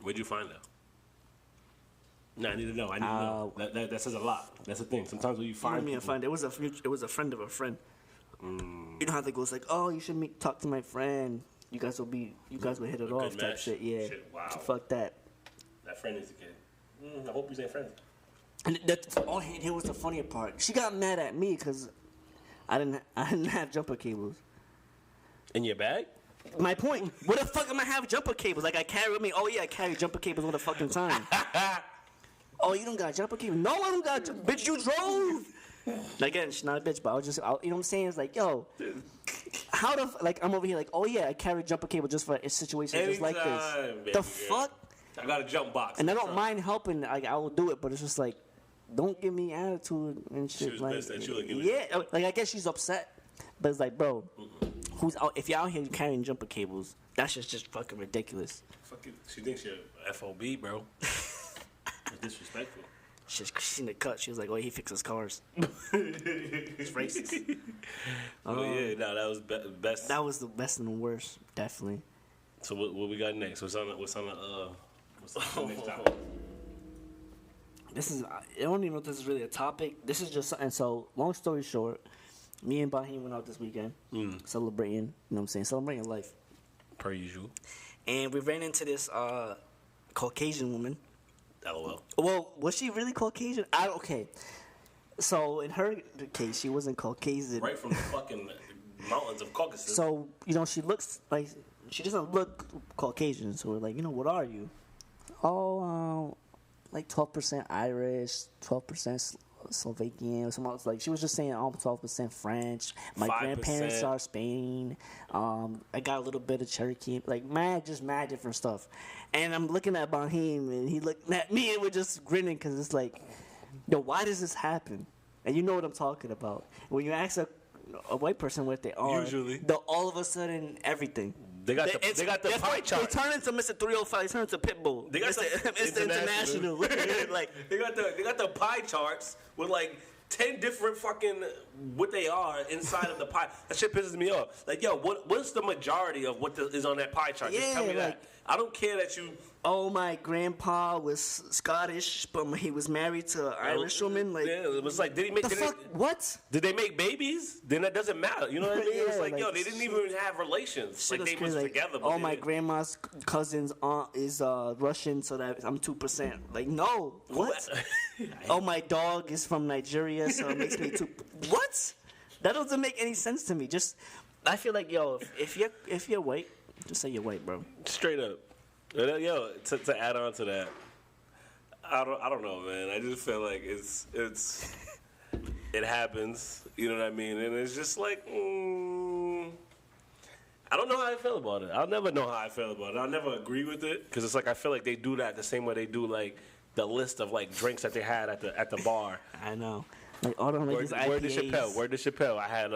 A: Where'd you find her? No, I need to know. I need to know. That says a lot. That's the thing. Sometimes when you find
B: It was a friend of a friend. You know how they go, it's like, oh, you should talk to my friend. You guys will hit it off type shit. Yeah.
A: Shit, wow.
B: So fuck that.
A: That friend is a kid. I hope you ain't friends.
B: And here was the funnier part. She got mad at me because I didn't have jumper cables.
A: In your bag?
B: My point. What the fuck am I have jumper cables? Like I carry with me. Oh yeah, I carry jumper cables all the fucking time. Oh, you don't got jumper cables? No, I don't got. Bitch, you drove. Again, she's not a bitch, but you know what I'm saying? It's like, yo, how the I'm over here like, oh yeah, I carry jumper cable just for a situation just like this.
A: Baby,
B: the fuck?
A: I got a jump box.
B: And I don't mind helping. Like I will do it, but it's just like, don't give me attitude and shit.
A: She was
B: like,
A: pissed at you.
B: Yeah, like I guess she's upset, but it's like, bro, if you're out here carrying jumper cables, that's just fucking ridiculous.
A: Fucking, she thinks you're FOB, bro. It's disrespectful.
B: She seen the cut. She was like, "Oh, he fixes cars." It's racist.
A: Yeah, no, that was best.
B: That was the best and the worst, definitely.
A: So what we got next? What's on the next topic?
B: This is, I don't even know if this is really a topic. This is just something. So, long story short, me and Bahim went out this weekend celebrating. You know what I'm saying? Celebrating life.
A: Per usual.
B: And we ran into this Caucasian woman.
A: LOL.
B: Well, was she really Caucasian? Okay. So in her case, she wasn't Caucasian.
A: Right from the fucking mountains of Caucasus.
B: So she looks like she doesn't look Caucasian. So we're like, what are you? Oh, like 12% Irish, 12% Slovakian, or something else. Like she was just saying, 12% French. My
A: 5%.
B: grandparents are Spain. I got a little bit of Cherokee. Like mad different stuff. And I'm looking at Bahim, and he looking at me, and we're just grinning because it's like, yo, why does this happen? And you know what I'm talking about. When you ask a white person what they are,
A: usually,
B: all of a sudden everything.
A: They got the pie chart.
B: They turn into Mr. 305. They turn into Pitbull.
A: They got
B: Mr. International.
A: Like they got the pie charts with like 10 different fucking what they are inside of the pie. That shit pisses me off. Like, yo, what's the majority of what is on that pie chart?
B: Yeah,
A: just tell me
B: like,
A: that. I don't care that you.
B: Oh, my grandpa was Scottish, but he was married to an Irish woman. Like,
A: yeah, it was like, did he make?
B: What?
A: Did they make babies? Then that doesn't matter. You know what I mean?
B: Yeah,
A: it's like, yo, they didn't even have relations. Like they was together.
B: Oh, my grandma's cousin's aunt is Russian, so that I'm 2%. Like, no, what? Oh, my dog is from Nigeria, so it makes me 2. What? That doesn't make any sense to me. I feel like, yo, if you're white, just say you're white, bro.
A: Straight up. Yo, to add on to that, I don't know, man. I just feel like it happens. You know what I mean? And it's just like, I don't know how I feel about it. I'll never know how I feel about it. I'll never agree with it because it's like I feel like they do that the same way they do like the list of like drinks that they had at the bar.
B: I know. Like all them like
A: Word to Chappelle. I had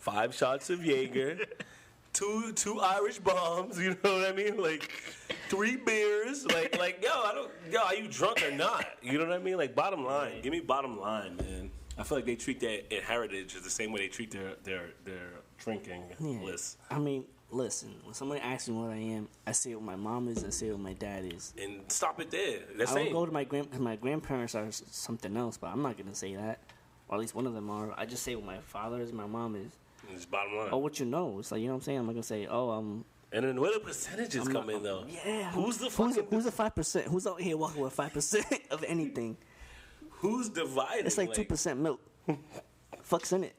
A: 5 shots of Jaeger. Two Irish bombs, you know what I mean? Like 3 beers, like are you drunk or not? You know what I mean? Like bottom line, give me bottom line, man. I feel like they treat their heritage the same way they treat their drinking list.
B: I mean, listen, when somebody asks me what I am, I say what my mom is, I say what my dad is.
A: And stop it there.
B: I don't go to my grandparents are something else, but I'm not gonna say that. Or at least one of them are. I just say what my father is, my mom is.
A: It's bottom line.
B: Oh, what you know? It's like, you know what I'm saying? I'm not gonna say,
A: And then where the percentages come in though?
B: Yeah.
A: Who's the
B: 5%? Who's out here walking with 5% of anything?
A: Who's dividing?
B: It's like 2% milk. Fuck's in it?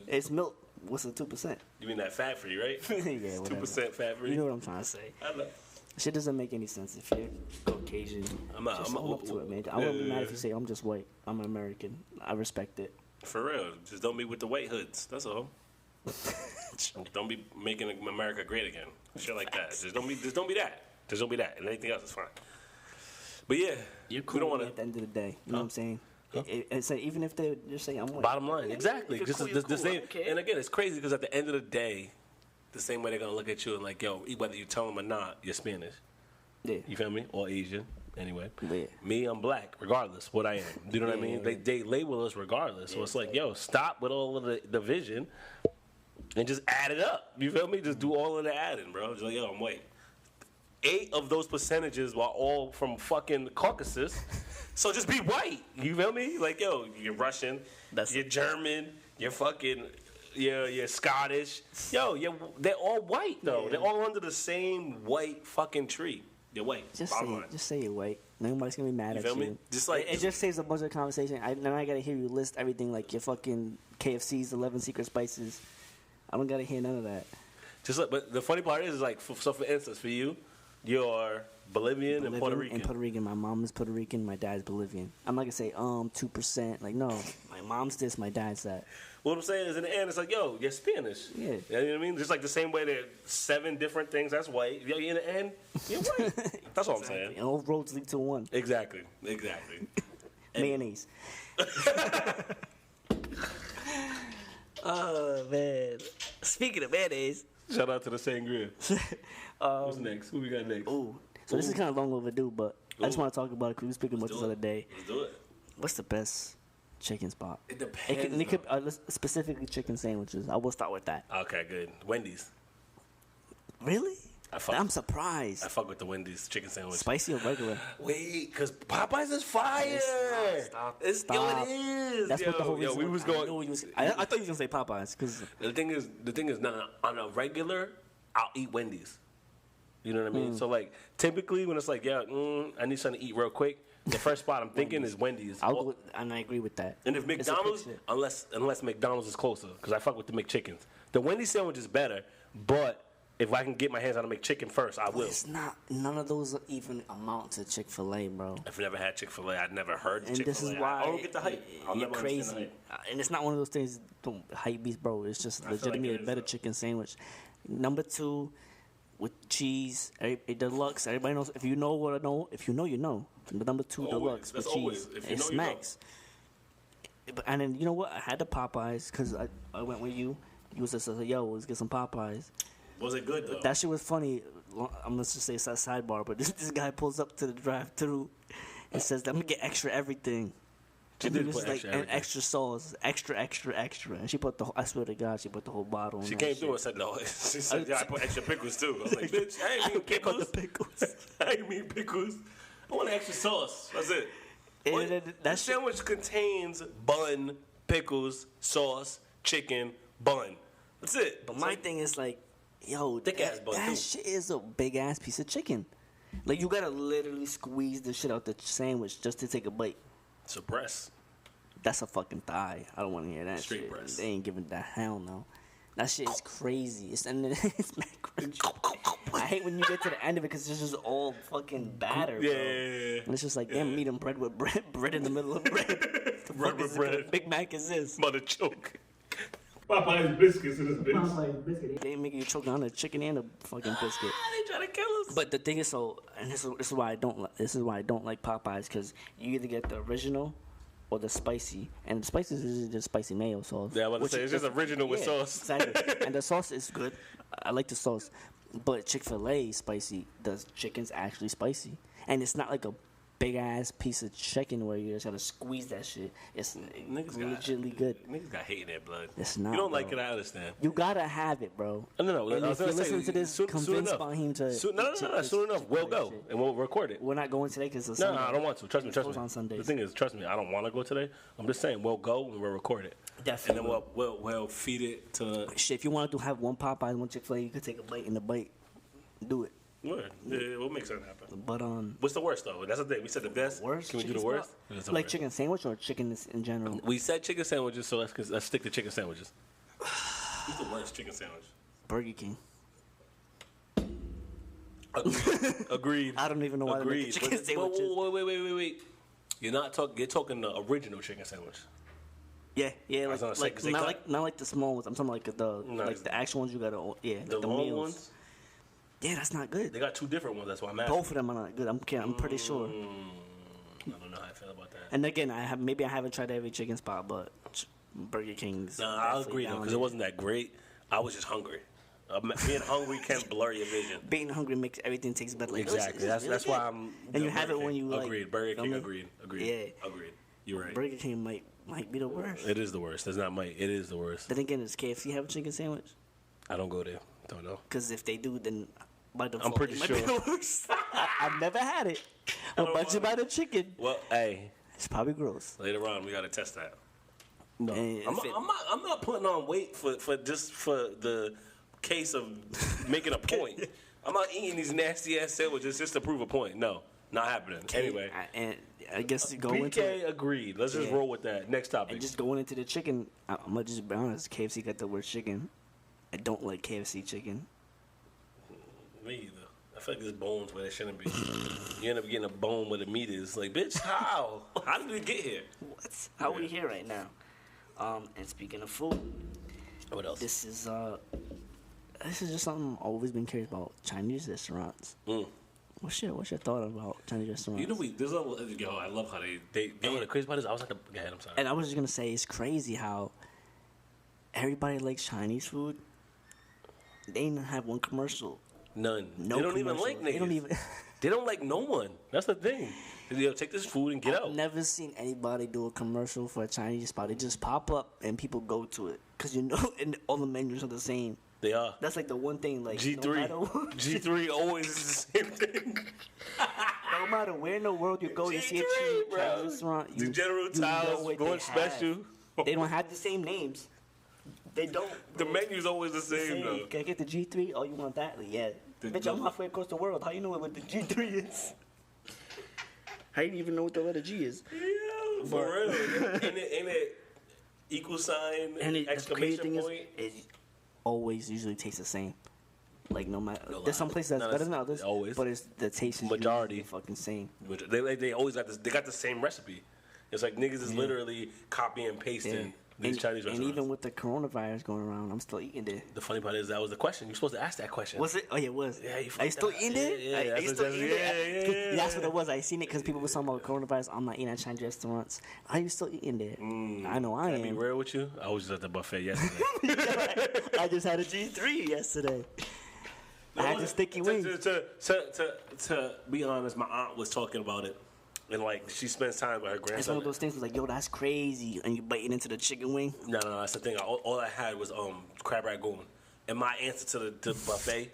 B: It's milk. What's the 2%?
A: You mean that fat free, right?
B: Yeah, whatever.
A: 2% fat free.
B: You know what I'm trying to say.
A: I know.
B: Shit doesn't make any sense if you're Caucasian. I'm up to it, man. I wouldn't be mad if you say I'm just white. I'm an American. I respect it.
A: For real. Just don't be with the white hoods. That's all. Don't be making America great again. Shit like that. Just don't be that. Just don't be that. And anything else is fine. But yeah,
B: you're cool
A: we don't want to.
B: At the end of the day, you know what I'm saying? It's like, even if they just say I'm white.
A: Bottom line, exactly. Just the same. And again, it's crazy because at the end of the day, the same way they're gonna look at you and like, yo, whether you tell them or not, you're Spanish.
B: Yeah.
A: You feel me? Or Asian. Anyway,
B: yeah.
A: Me, I'm black, regardless what I am. You know what I mean? Yeah. They label us regardless. So it's like, yo, stop with all of the division and just add it up. You feel me? Just do all of the adding, bro. Just like, yo, I'm white. 8 of those percentages were all from fucking Caucasus. So just be white. You feel me? Like, yo, you're Russian, you're German, you're fucking you're Scottish. Yo, they're all white though.
B: Yeah.
A: They're all under the same white fucking tree. They're white.
B: Just
A: Bottom
B: say
A: line.
B: it. Just say you're white. Nobody's gonna be mad
A: You
B: at
A: feel me?
B: you.
A: Just like
B: It just saves a bunch of conversation. Now I gotta hear you list everything like your fucking KFC's 11 secret spices. I don't gotta hear none of that.
A: just like, but the funny part is like, so for instance, for you, you're Bolivian and Puerto Rican.
B: And Puerto Rican. My mom is Puerto Rican. My dad's Bolivian. I'm not gonna say 2%. Like no, my mom's this. My dad's that.
A: What I'm saying is, in the end, it's like, yo, you're Spanish.
B: Yeah.
A: You know what I mean? Just like the same way there are 7 different things that's white. Yo, in the end, you're white. That's all I'm saying.
B: And all roads lead to one.
A: Exactly.
B: Mayonnaise. Oh man. Speaking of mayonnaise.
A: Shout out to the sangria. What's next? Who we got next?
B: Ooh. So this is kind of long overdue, but I just want to talk about it because we were speaking about this other day.
A: Let's do it.
B: What's the best chicken spot?
A: It depends.
B: It could specifically chicken sandwiches. I will start with that.
A: Okay, good. Wendy's.
B: Really? I'm
A: I
B: surprised.
A: fuck with the Wendy's chicken sandwich.
B: Spicy or regular?
A: Wait, because Popeyes is fire.
B: Stop.
A: Yo, it is.
B: That's what the whole reason.
A: We was going.
B: I thought you was gonna say Popeyes because
A: The thing is, not on a regular, I'll eat Wendy's. You know what I mean? So like, typically when it's like, I need something to eat real quick. The first spot I'm thinking is Wendy's.
B: and I agree with that.
A: And if
B: It's a
A: McDonald's,
B: quick shit.
A: unless McDonald's is closer, because I fuck with the McChickens. The Wendy's sandwich is better, but if I can get my hands on a McChicken first, I will.
B: It's not. None of those even amount to Chick-fil-A, bro.
A: I've never had Chick-fil-A. I've never heard of
B: And
A: Chick-fil-A.
B: this is why
A: I don't get the hype. I'll
B: you're
A: never understand
B: crazy.
A: the hype.
B: And it's not one of those things. Don't hype beast, bro. It's just
A: feel like
B: legitimately
A: it
B: a
A: is,
B: better
A: though.
B: chicken sandwich. Number 2, with cheese, deluxe. Everybody knows. If you know what I know, if you know, you know. The number 2
A: Always.
B: deluxe
A: That's
B: with cheese.
A: always. If you
B: It
A: know, you know.
B: smacks. And then you know what? I had the Popeyes because I went with you. You was just like, yo, let's get some Popeyes.
A: Was it good though?
B: That shit was funny. I'm gonna just say it's a sidebar, but this guy pulls up to the drive-thru and says, "I'm gonna get extra everything."
A: She
B: And
A: did
B: he was
A: put
B: like,
A: extra
B: and
A: everything.
B: extra sauce, extra, and she put the. I swear to God, she put the whole bottle.
A: She
B: on
A: came
B: that
A: through and
B: shit.
A: said no. She said, "Yeah, I put extra pickles too." I was like, "Bitch, I ain't mean
B: Pick on
A: pickles.
B: the pickles.
A: I ain't mean pickles. I want extra sauce. That's it."
B: And then
A: That
B: that shit,
A: sandwich contains bun, pickles, sauce, chicken, bun. That's it.
B: but my thing is like, yo,
A: Thick ass bun,
B: that
A: too.
B: shit is a big ass piece of chicken. Like you gotta literally squeeze the shit out the sandwich just to take a bite.
A: Suppress.
B: That's a fucking thigh. I don't want to hear that
A: Straight
B: shit.
A: breast.
B: They ain't giving that hell no. That shit is crazy. It's mad crunchy. I hate when you get to the end of it because it's just all fucking batter, bro.
A: Yeah.
B: And it's just like, damn, meat and bread with bread in the middle of bread. The
A: Bread
B: fuck
A: with
B: is
A: bread.
B: it? Big Mac is this?
A: Mother choke. Popeye's biscuits in this bitch.
B: They making you choke on the chicken and the fucking biscuit.
A: They trying to kill us.
B: But the thing is, and this is why I don't like Popeyes because you either get the original or the spicy, and the spicy is just spicy mayo sauce.
A: Yeah, I was about to
B: which
A: say, it's
B: is-
A: just original with sauce.
B: Exactly. And the sauce is good. I like the sauce, but Chick-fil-A spicy. The chicken's actually spicy, and it's not like a big ass piece of chicken where you just gotta squeeze that shit. It's legitimately good.
A: Niggas got hate in their blood.
B: It's not.
A: You don't like
B: bro.
A: it, I understand.
B: You gotta have it, bro.
A: No.
B: And
A: I
B: if
A: was
B: you're
A: gonna say,
B: listening to this,
A: soon
B: convince
A: enough.
B: Bahim to.
A: No. Soon enough, we'll go
B: shit.
A: and we'll record it.
B: We're not going today because it's
A: No, I don't want to. Trust me.
B: Closed on Sundays.
A: The thing is, trust me, I don't want to go today. I'm just saying we'll go and we'll record it.
B: Definitely.
A: And then we'll feed it to.
B: Shit, if you want to have one Popeyes, one Chick-fil-A, you could take a bite in the bite. Do it.
A: Word. Yeah, we'll make something happen.
B: But
A: What's the worst though? That's the thing. We said the best.
B: worst.
A: Can we do
B: chicken
A: the worst?
B: spot?
A: What's the
B: Like
A: worst?
B: chicken sandwich or chicken in general?
A: We said chicken sandwiches, so let's stick to chicken sandwiches. What's the worst chicken sandwich?
B: Burger King.
A: Agreed.
B: I don't even know why they make
A: Agreed.
B: the chicken sandwiches.
A: Wait. You're not talking. You're talking the original chicken sandwich.
B: Yeah,
A: I was gonna say, 'cause they cut-
B: not like the small ones. I'm talking like the actual ones you gotta
A: The
B: the
A: long
B: meals.
A: ones.
B: Yeah, that's not good.
A: They got two different ones. That's why I'm asking.
B: Both of them are not good. I'm pretty sure.
A: I don't know how I feel about that.
B: And again, I haven't tried every chicken spot, but Burger King's.
A: No, I
B: definitely
A: agree though
B: down
A: because
B: there.
A: it wasn't that great. I was just hungry. Being hungry can blur your vision.
B: Being hungry makes everything taste better. Like,
A: Exactly.
B: this is
A: That's
B: really
A: why
B: good.
A: I'm.
B: And you
A: Burger
B: have it when
A: King.
B: you like.
A: Agreed. Burger
B: feel
A: King.
B: me?
A: Agreed.
B: Yeah.
A: Agreed. You're right.
B: Burger King might be the worst.
A: It is the worst. That's not my. It is the worst.
B: Then again, does KFC have a chicken sandwich?
A: I don't go there. Don't know.
B: Because if they do, then by default,
A: pretty
B: it might be
A: sure.
B: the worst. I've never had it. But you buy the chicken,
A: Well, hey,
B: it's probably gross.
A: later on we gotta test that. No, I'm not putting on weight for the case of making a point. I'm not eating these nasty ass sandwiches just to prove a point. No, not happening. Anyway,
B: and I guess going into
A: BK agreed. Let's just roll with that. Next topic.
B: And just going into the chicken, I'm gonna just be honest. KFC got the word chicken. I don't like KFC chicken.
A: Me either. I feel like there's bones where there shouldn't be. You end up getting a bone where the meat is. Like, bitch, how? How did we get here?
B: What? How we here right now? And speaking of food,
A: What else?
B: this is just something I've always been curious about. Chinese restaurants. What's your thought about Chinese restaurants?
A: You know, I love how they the crazy part is I was like, go ahead, I'm sorry.
B: And I was just gonna say it's crazy how everybody likes Chinese food. They didn't have one commercial.
A: None.
B: No
A: they don't even
B: commercial.
A: like niggas.
B: They don't even.
A: They don't like no one. That's the thing. Yo, take this food and get
B: I've
A: out.
B: never seen anybody do a commercial for a Chinese spot. They just pop up and people go to it because and all the menus are the same.
A: They are.
B: That's like the one thing. Like
A: G3. G3 always is the same thing.
B: No matter where in the world you go, you see a Chinese restaurant.
A: The General Tso's going special.
B: They don't have the same names. They don't.
A: The menu's always the same though.
B: Can I get the G3? Oh, you want that? Yeah. Bitch, I'm halfway across the world. How you know what the G3 is? How you even know what the letter G is?
A: Yeah, for real. Ain't it equal sign,
B: and
A: exclamation point?
B: It always usually tastes the same. Like no matter, there's some places that's better than others.
A: Always,
B: but it's the taste is
A: majority
B: fucking same.
A: They always got this. They got the same recipe. It's like niggas is literally copying and pasting these Chinese restaurants.
B: And even with the coronavirus going around, I'm still eating there.
A: The funny part is that was the question. You're supposed to ask that question.
B: Was it? Oh yeah, it was.
A: Yeah,
B: Are you still eating there?
A: Yeah,
B: Are you still eating there?
A: Yeah.
B: That's what it was. I seen it because people were talking about coronavirus. I'm not eating at Chinese restaurants. Are you still eating there? I know I am.
A: Can I be real with you? I was just at the buffet yesterday.
B: I just had a G3 yesterday. I had the sticky wings.
A: To be honest, my aunt was talking about it. And, like, she spends time with her grandson.
B: It's one of those things was like, yo, that's crazy. And you biting into the chicken wing.
A: No, that's the thing. All I had was crab ragoon. And my answer to the buffet,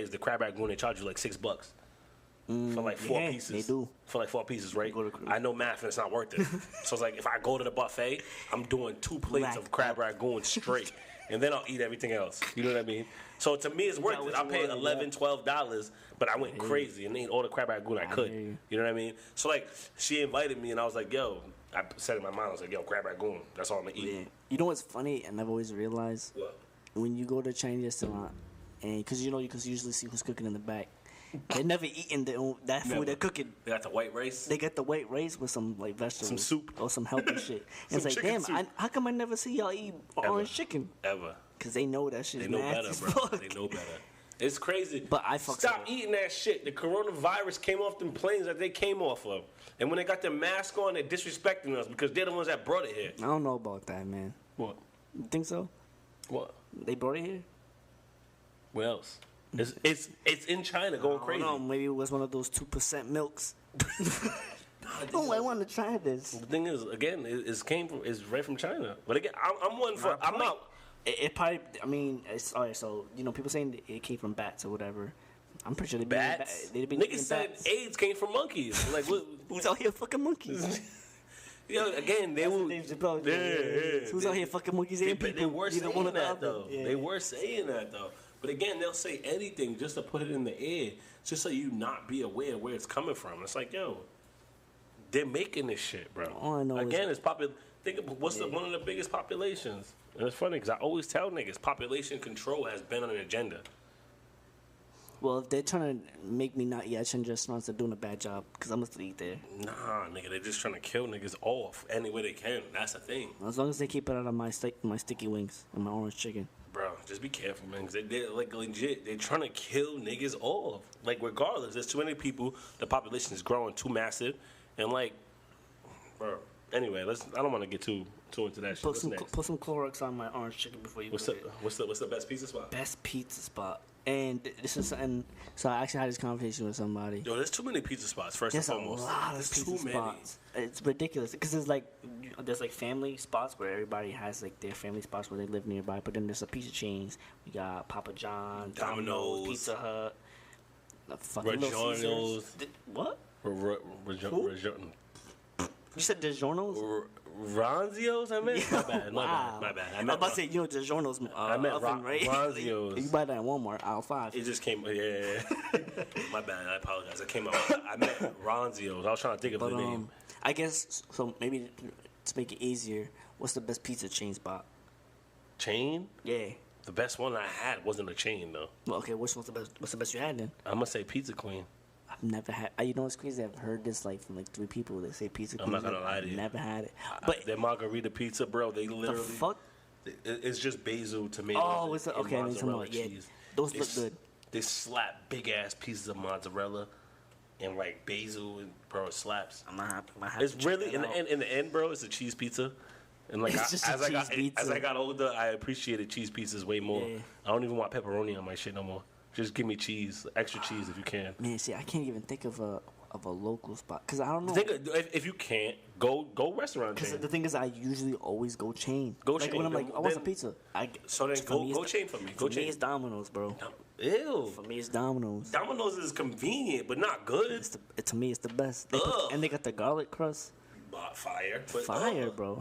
A: is the crab ragoon. They charge you like $6 for like 4 pieces.
B: They do.
A: For like 4 pieces, right? I know math and it's not worth it. So it's like if I go to the buffet, I'm doing 2 plates of crab ragoon straight. And then I'll eat everything else. You know what I mean? So to me, it's worth it. I paid $11, $12, but I went crazy and ate all the crab ragoon I could. You know what I mean? So like, she invited me, and I was like, "Yo," I said in my mind, I was like, "Yo, crab ragoon. That's all I'm gonna eat."
B: Yeah. You know what's funny, and I've always realized
A: What?
B: when you go to a Chinese restaurant, and because you can usually see who's cooking in the back. They're never eating that food they're cooking.
A: They got the white rice.
B: They get the white rice with some like vegetables,
A: some soup,
B: or some healthy shit. And it's like, damn, how come I never see y'all eat orange chicken?
A: Ever.
B: Because they know that shit.
A: They know better, bro. They know better. It's crazy.
B: But I fucked
A: Stop eating that shit. The coronavirus came off them planes that they came off of. And when they got their mask on, they're disrespecting us because they're the ones that brought it here.
B: I don't know about that, man.
A: What?
B: You think so?
A: What?
B: They brought it here?
A: Where else? It's in China going crazy.
B: I don't know. Maybe it was one of those 2% milks. Oh, I want to try this.
A: The thing is, again, it's right from China. But again, I'm one for. I'm not.
B: It probably. I mean, it's all right. So people saying it came from bats or whatever. I'm pretty sure they
A: bats.
B: Niggas
A: said
B: bats.
A: AIDS came from monkeys. Like what?
B: Who's out here fucking monkeys?
A: Again, they were.
B: Who's out here fucking monkeys and people?
A: They were saying that though.
B: Yeah.
A: They were saying that though. But again, they'll say anything just to put it in the air, just so you not be aware of where it's coming from. It's like, yo, they're making this shit, bro.
B: All I know
A: again, it's popular. Think of one of the biggest populations. And it's funny because I always tell niggas population control has been on an agenda.
B: Well, if they're trying to make me not eat at Chinese restaurants, they're doing a bad job because I'm going to eat there.
A: Nah, nigga, they're just trying to kill niggas off any way they can. That's the thing.
B: As long as they keep it out of my sticky wings and my orange chicken.
A: Bro, just be careful, man, because they're like legit. They're trying to kill niggas off. Like, regardless, there's too many people. The population is growing too massive. And, like, bro, anyway, I don't want to get too into that shit.
B: Put some Clorox on my orange chicken before you
A: What's the best pizza spot?
B: Best pizza spot. And this is something. So I actually had this conversation with somebody.
A: Yo, there's too many pizza spots. First and foremost,
B: there's a lot of pizza spots. It's ridiculous because there's like family spots where everybody has like their family spots where they live nearby. But then there's a pizza chains. We got Papa John, Domino's, Pizza Hut,
A: Reggiano's.
B: What? You said DiGiorno's?
A: Ronzio's, I meant? My bad,
B: Wow.
A: my bad.
B: I was about to say, DiGiorno's
A: I meant
B: oven, right?
A: Ronzio's.
B: You buy that at Walmart, aisle 5.
A: It just came, yeah. My bad, I apologize. It came out. I meant Ronzio's. I was trying to think of the name.
B: I guess, so maybe to make it easier, what's the best pizza chain spot?
A: Chain?
B: Yeah.
A: The best one I had wasn't a chain, though.
B: Well, okay, what's the best? What's the best you had then?
A: I'm going to say Pizza Queen.
B: I've never had. You know what's crazy? I've heard this like from like 3 people that say Pizza Queen.
A: I'm not gonna lie to you.
B: Never had it. But
A: Their margarita pizza, bro, they literally.
B: the fuck?
A: It's just basil, tomatoes,
B: Oh, it's
A: and
B: okay. I mean,
A: mozzarella
B: yeah,
A: cheese.
B: those look good.
A: They slap big ass pieces of mozzarella and like basil, and bro, it slaps.
B: I'm not happy.
A: It's really in the end, bro. It's a cheese pizza. And like
B: It's just a cheese pizza.
A: as I got older, I appreciated cheese pizzas way more.
B: Yeah.
A: I don't even want pepperoni on my shit no more. Just give me cheese, extra cheese if you can.
B: Man, see, I can't even think of a local spot because I don't know.
A: If you can't, go restaurant
B: Because
A: chain.
B: the thing is, I usually always go chain.
A: Go
B: like
A: chain.
B: when I'm like, I want some
A: Then-
B: pizza.
A: So then go chain for me. Go
B: For me,
A: chain.
B: it's Domino's, bro.
A: Ew.
B: For me, it's Domino's.
A: Domino's is convenient, but not good.
B: To me, it's the best.
A: Ugh.
B: And they got the garlic crust.
A: Fire. But,
B: Fire, bro.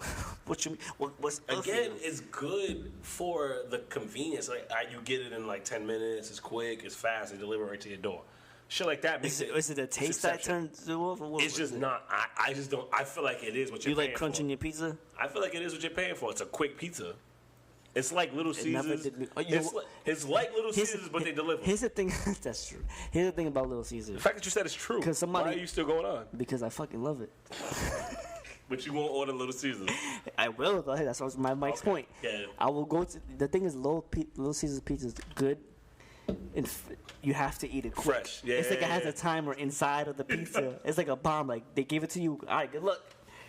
B: What you mean? What's
A: Again, it's good for the convenience. Like you get it in like 10 minutes. It's quick. It's fast. They deliver right to your door. Shit like that.
B: Is it the taste that turns you off? Or what?
A: It's just not. I just don't. I feel like it is what you're
B: You
A: paying
B: like crunching
A: for.
B: your pizza?
A: I feel like it is what you're paying for. It's a quick pizza. It's like Little
B: never
A: Caesars.
B: did me-
A: It's like Little Caesars, but they deliver.
B: Here's the thing. That's true. Here's the thing about Little Caesars.
A: The fact that you said it's true.
B: 'Cause somebody-
A: Why are you still going on?
B: Because I fucking love it.
A: But you won't order Little Caesars.
B: I will. Though. That's what my next point.
A: Yeah.
B: I will go to. The thing is, Little Caesars pizza is good. And you have to eat it quick.
A: Fresh. Yeah,
B: It's like it has
A: yeah.
B: a timer inside of the pizza. It's like a bomb. Like they gave it to you. All right, good luck.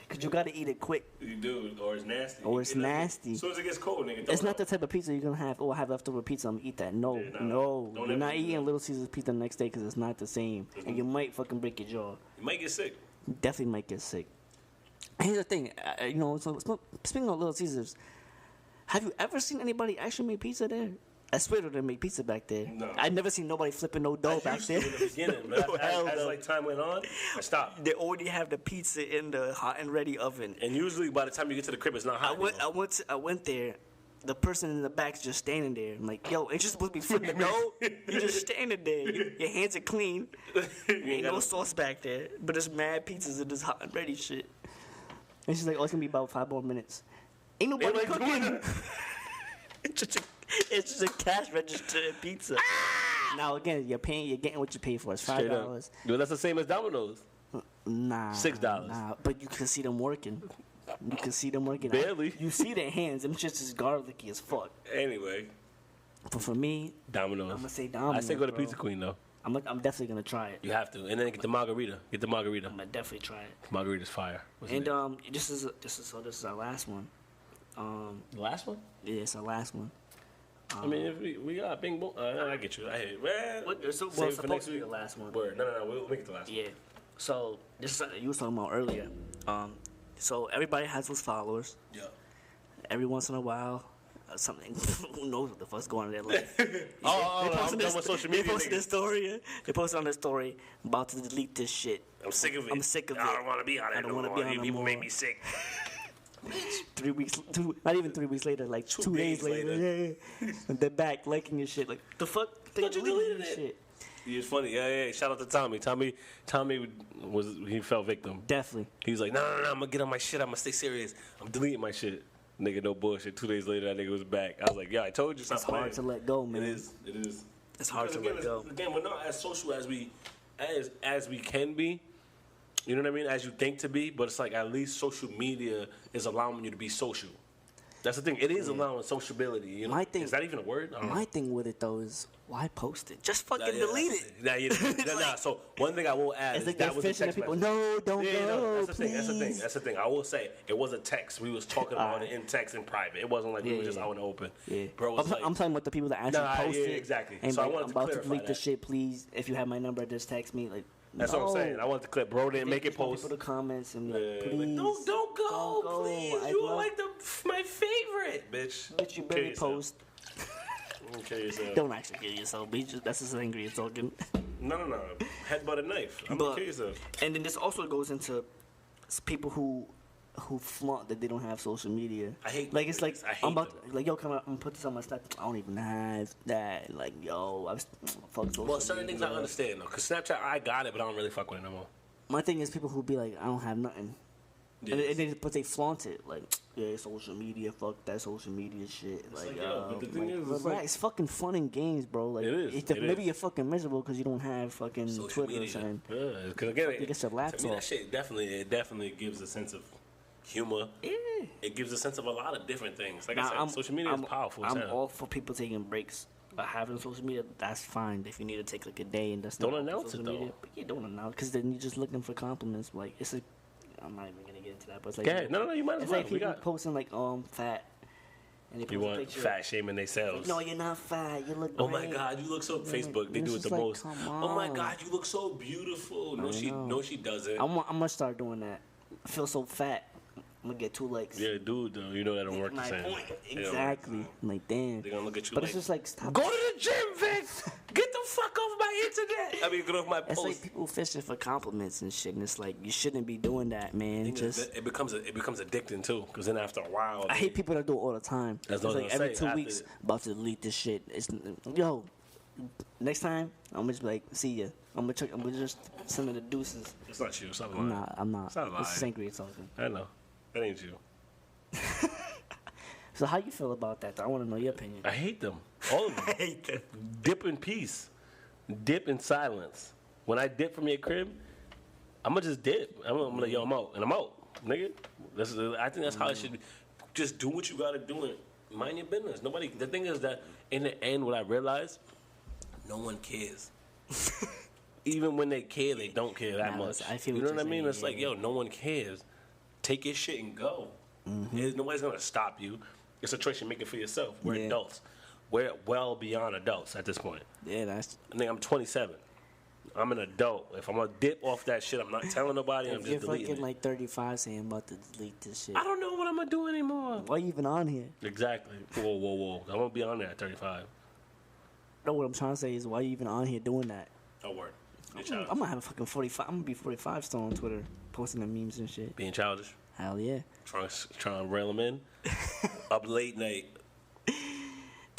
B: Because you got to eat it quick.
A: You do, or it's nasty.
B: Or it's nasty.
A: As soon as it gets cold, nigga.
B: It's not the type of pizza you're going to have. Oh, I have leftover pizza. I'm going to eat that. No,
A: Yeah, nah.
B: no.
A: Don't
B: You're
A: ever
B: not
A: do
B: eating
A: that.
B: Little Caesars pizza the next day because it's not the same. And you might fucking break your jaw.
A: You might get sick.
B: Definitely might get sick. Here's the thing. So speaking of Little Caesars, have you ever seen anybody actually make pizza there? I swear they didn't make pizza back there.
A: No.
B: I never seen nobody flipping no dough
A: I
B: back
A: used to
B: there.
A: in the beginning, but
B: No, hell
A: as
B: no.
A: like time went on, I stopped.
B: They already have the pizza in the hot and ready oven.
A: And usually by the time you get to the crib, it's not hot. anymore.
B: I went there. The person in the back's just standing there. I'm like, yo, ain't you supposed to be flipping the dough? You're just standing there. Your hands are clean. Ain't no sauce back there. But there's mad pizzas in this hot and ready shit. And she's like, oh, it's gonna be about 5 more minutes. Ain't nobody
A: Ain't nobody doing
B: cooking.
A: it.
B: It's just a cash register pizza. Now again, you're getting what you pay for. It's
A: Straight up.
B: $5.
A: Yo, that's the same as Domino's.
B: Nah.
A: $6.
B: Nah, but you can see them working. You can see them working.
A: Barely.
B: You see their hands. Them just as garlicky as fuck.
A: Anyway,
B: But for me,
A: Domino's.
B: I'm gonna say Domino's.
A: I say go to
B: bro.
A: Pizza Queen though.
B: I'm definitely gonna try it.
A: You have to, and then get the margarita. Get the margarita.
B: I'm gonna definitely try it.
A: Margarita's fire. What's
B: And
A: the name?
B: this is our last one.
A: The last one.
B: Yeah, it's our last one.
A: I mean, if we got Bing Boom, I get you. I hear you. Well,
B: What- it's
A: save
B: well,
A: it for next
B: supposed to be
A: week.
B: the last one.
A: Word. No. We'll make it the last one.
B: Yeah. So this is something you was talking about earlier. So everybody has those followers.
A: Yeah.
B: Every once in a while, something. Who knows what the fuck's going on in their life?
A: I'm done with social media.
B: They posted
A: nigga.
B: this story. They posted on their story. About to delete this shit.
A: I'm sick of it.
B: I'm sick of it.
A: I don't want to be on it.
B: I don't wanna be on it no
A: People
B: more.
A: make me sick.
B: 3 weeks, not even 3 weeks later, like 2 days
A: days
B: later. Yeah. And they're back liking your shit. Like the fuck? They
A: Thought you
B: deleted
A: deleted it.
B: shit.
A: It's funny. Yeah. Shout out to Tommy. Tommy he fell victim.
B: Definitely.
A: He was like, no, I'm gonna get on my shit. I'm gonna stay serious. I'm deleting my shit. Nigga, no bullshit. 2 days later, that nigga was back. I was like, yeah, I told you. Stop
B: It's hard
A: playing.
B: to let go, man.
A: It is.
B: It's hard
A: Because
B: to let go.
A: Again, we're not as social as we can be. You know what I mean? As you think to be, but it's like at least social media is allowing you to be social. That's the thing. It is allowing sociability. You know?
B: My thing-
A: Is that even a word? I don't know.
B: My thing with it though is why post it? Just fucking
A: Yeah,
B: delete it.
A: Nah. So one thing I will add
B: It's
A: is
B: like
A: that
B: they're
A: was a
B: fishing at
A: text
B: people.
A: message.
B: No, don't
A: Yeah,
B: go.
A: no, that's the thing.
B: Please.
A: That's the thing. I will say it was a text. We was talking about it in text in private. It wasn't like we were just
B: Yeah.
A: out in the open.
B: Yeah,
A: Bro, was like,
B: I'm talking about the people that actually
A: Nah,
B: post
A: yeah,
B: it.
A: exactly.
B: And
A: So I
B: like,
A: wanted
B: I'm
A: to
B: about to
A: clarify
B: delete this
A: that.
B: shit. Please, if you have my number, just text me. Like,
A: that's what I'm saying. I wanted to clip. Bro didn't make it
B: Just want
A: post.
B: people to comments and be like,
A: Yeah,
B: please,
A: like, don't go, please.
B: I
A: You
B: love-
A: are like my favorite, bitch.
B: Bitch, you
A: Kill
B: barely
A: yourself.
B: post.
A: Kill yourself.
B: Don't actually kill yourself. Bitch. That's just angry as talking.
A: No. Headbutt a knife. I'm
B: But-
A: gonna kill yourself.
B: And then this also goes into it's people who flaunt that they don't have social media.
A: I hate
B: like it's like
A: I hate
B: I'm about
A: them.
B: to, like yo come on, I'm gonna put this on my stack. I don't even have that. Like yo, I was fuck social
A: Well, certain things
B: media.
A: I understand though, cause Snapchat I got it, but I don't really fuck with it no more.
B: My thing is people who be like I don't have nothing.
A: Yes.
B: And they but they flaunt it like yeah social media fuck that social media shit like
A: but the thing is, it's
B: relax, fucking fun and games bro like
A: It is,
B: maybe
A: is.
B: you're fucking miserable because you don't have fucking
A: Social
B: Twitter or
A: media.
B: something.
A: Yeah, because again,
B: You get your
A: to
B: laptop.
A: me that shit definitely gives a sense of humor.
B: Yeah.
A: It gives a sense of a lot of different things. Like
B: Now,
A: I said, social media is powerful. as
B: I'm
A: hell.
B: all for people taking breaks. Having social media, that's fine. If you need to take like a day and that's
A: Don't
B: not
A: announce
B: social
A: it, though.
B: media, but you don't announce because then you're just looking for compliments. Like it's a, I'm not even gonna get into that, but it's like
A: Go ahead. No, you might as
B: it's
A: well.
B: like
A: We
B: people
A: got.
B: posting like fat, and they post
A: You
B: a
A: want
B: picture.
A: fat shaming themselves.
B: No, you're not fat. You look.
A: Oh my
B: great.
A: God, you look so.
B: You're
A: Facebook, they
B: it's
A: do it
B: just
A: the
B: like,
A: most.
B: come
A: Oh my
B: on.
A: God, you look so beautiful.
B: I know.
A: No, she doesn't.
B: I'm gonna start doing that. I feel so fat. I'm gonna get 2 likes.
A: Yeah, dude, though, you know that don't work the
B: My
A: same.
B: point.
A: It don't work.
B: Exactly. I'm like damn.
A: They're gonna look at you
B: But
A: like,
B: it's just like stop.
A: go to the gym, Vic. Get the fuck off my internet. I mean, get off my
B: It's
A: post.
B: like people fishing for compliments and shit, and it's like you shouldn't be doing that, man.
A: Thing is,
B: Just
A: it becomes addicting too, because then after a while,
B: I hate people that do it all the time.
A: That's
B: It's
A: what I
B: like
A: was
B: every
A: gonna
B: 2
A: say, after-
B: weeks, about to delete this shit. It's yo. Next time, I'm just be like, see ya. I'm gonna just send her the deuces.
A: it's not you. It's not
B: I'm
A: lying.
B: not. I'm not.
A: It's not a lie.
B: It's Sangria talking.
A: I know. That ain't you.
B: So how you feel about that? I want to know your opinion.
A: I hate them. All of them.
B: I hate that.
A: Dip in peace. Dip in silence. When I dip from your crib, I'm gonna just dip. I'm like, yo, I'm out. And I'm out. Nigga. I think that's how it should be. Just do what you gotta do and mind your business. The thing is that in the end, what I realized, no one cares. Even when they care, they don't care that
B: Nah,
A: much.
B: I feel
A: you
B: what
A: know what I
B: you're
A: mean?
B: saying,
A: It's like,
B: yeah.
A: yo, no one cares. Take your shit and go.
B: Mm-hmm.
A: Nobody's gonna stop you. It's a choice you make it for yourself. We're
B: Yeah.
A: adults. We're well beyond adults at this point.
B: Yeah, that's.
A: I think I'm 27. I'm an adult. If I'm gonna dip off that shit, I'm not telling nobody. I'm
B: If you're
A: just deleting
B: fucking
A: it.
B: like 35 saying I'm about to delete this shit,
A: I don't know what I'm gonna do anymore.
B: why you even on here?
A: Exactly. Whoa. I'm gonna be on there at 35.
B: No, what I'm trying to say is why you even on here doing that?
A: Oh, word. Being
B: I'm
A: childish.
B: gonna have a fucking 45. I'm gonna be 45 still on Twitter, posting the memes and shit.
A: Being childish.
B: Hell yeah.
A: Trying to rail them in. Up late night.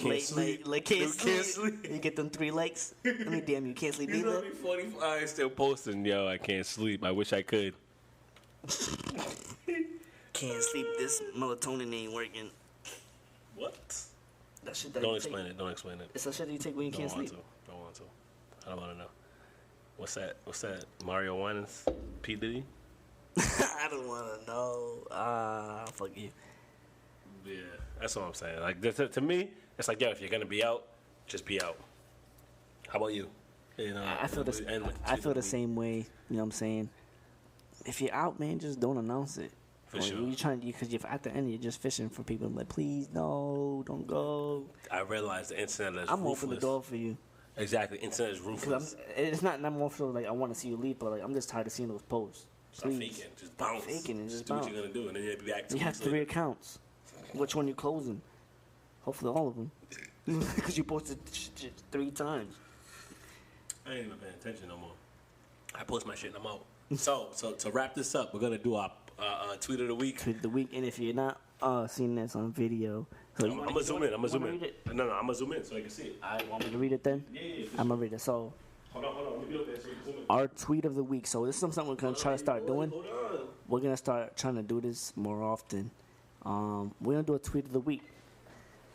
B: Late night, like can't sleep. You get them 3 likes. Let me damn you can't sleep
A: You know
B: either.
A: me 45 still posting. Yo, I can't sleep. I wish I could.
B: Can't sleep. This melatonin ain't working.
A: What?
B: That shit that
A: Don't
B: you
A: explain
B: take.
A: it. Don't explain it.
B: It's that shit that you take when you
A: Don't
B: can't
A: want
B: sleep.
A: to. Don't want to. I don't want to know. What's that? Mario Winans? P. Diddy?
B: I don't want to know. Fuck you.
A: Yeah, that's what I'm saying. Like to me, it's like, yo, if you're gonna be out, just be out. How about you? You know,
B: I feel the same way. You know what I'm saying? If you're out, man, just don't announce it.
A: For
B: Or
A: sure.
B: You trying because at the end you're just fishing for people. Like, please, no, don't go.
A: I realize the internet is
B: I'm
A: ruthless.
B: open the door for you.
A: Exactly, internet is ruthless.
B: Cause it's not more so like I want to see you leave, but like I'm just tired of seeing those posts.
A: Stop
B: Please.
A: faking, just
B: Stop
A: bounce.
B: faking and just
A: do
B: bounce.
A: what you're gonna do, and then you'll be back 2
B: You have
A: weeks
B: 3
A: later.
B: accounts. Which one you closing? Hopefully all of them. Because you posted 3 times.
A: I ain't even paying attention no more. I post my shit and I'm out. So to wrap this up, we're gonna do our tweet of the week.
B: Tweet of the week, and if you're not seeing this on video, so
A: I'm gonna zoom in. I'm gonna zoom in.
B: Read it?
A: No, I'm gonna zoom in so I can see it.
B: I want me to read it then.
A: Yeah, for
B: I'm gonna read it. So
A: Hold on. Let me get up there so you can zoom in.
B: our tweet of the week. So this is something we're gonna try to start doing.
A: Hold on.
B: We're gonna start trying to do this more often. We're gonna do a tweet of the week,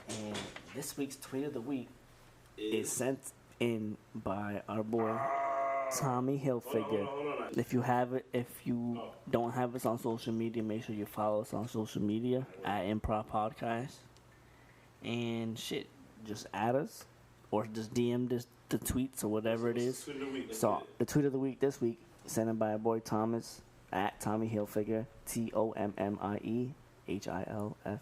B: and this week's tweet of the week is sent in by our boy Tommy Hilfiger.
A: Hold on.
B: If you don't have us on social media, make sure you follow us on social media at InProv Podcast. And shit, just add us or just DM the tweets or whatever it is.
A: Tweet of the week, let's
B: So
A: get it.
B: the tweet of the week this week sent in by our boy Thomas at Tommy Hilfiger, TOMMIEHILF.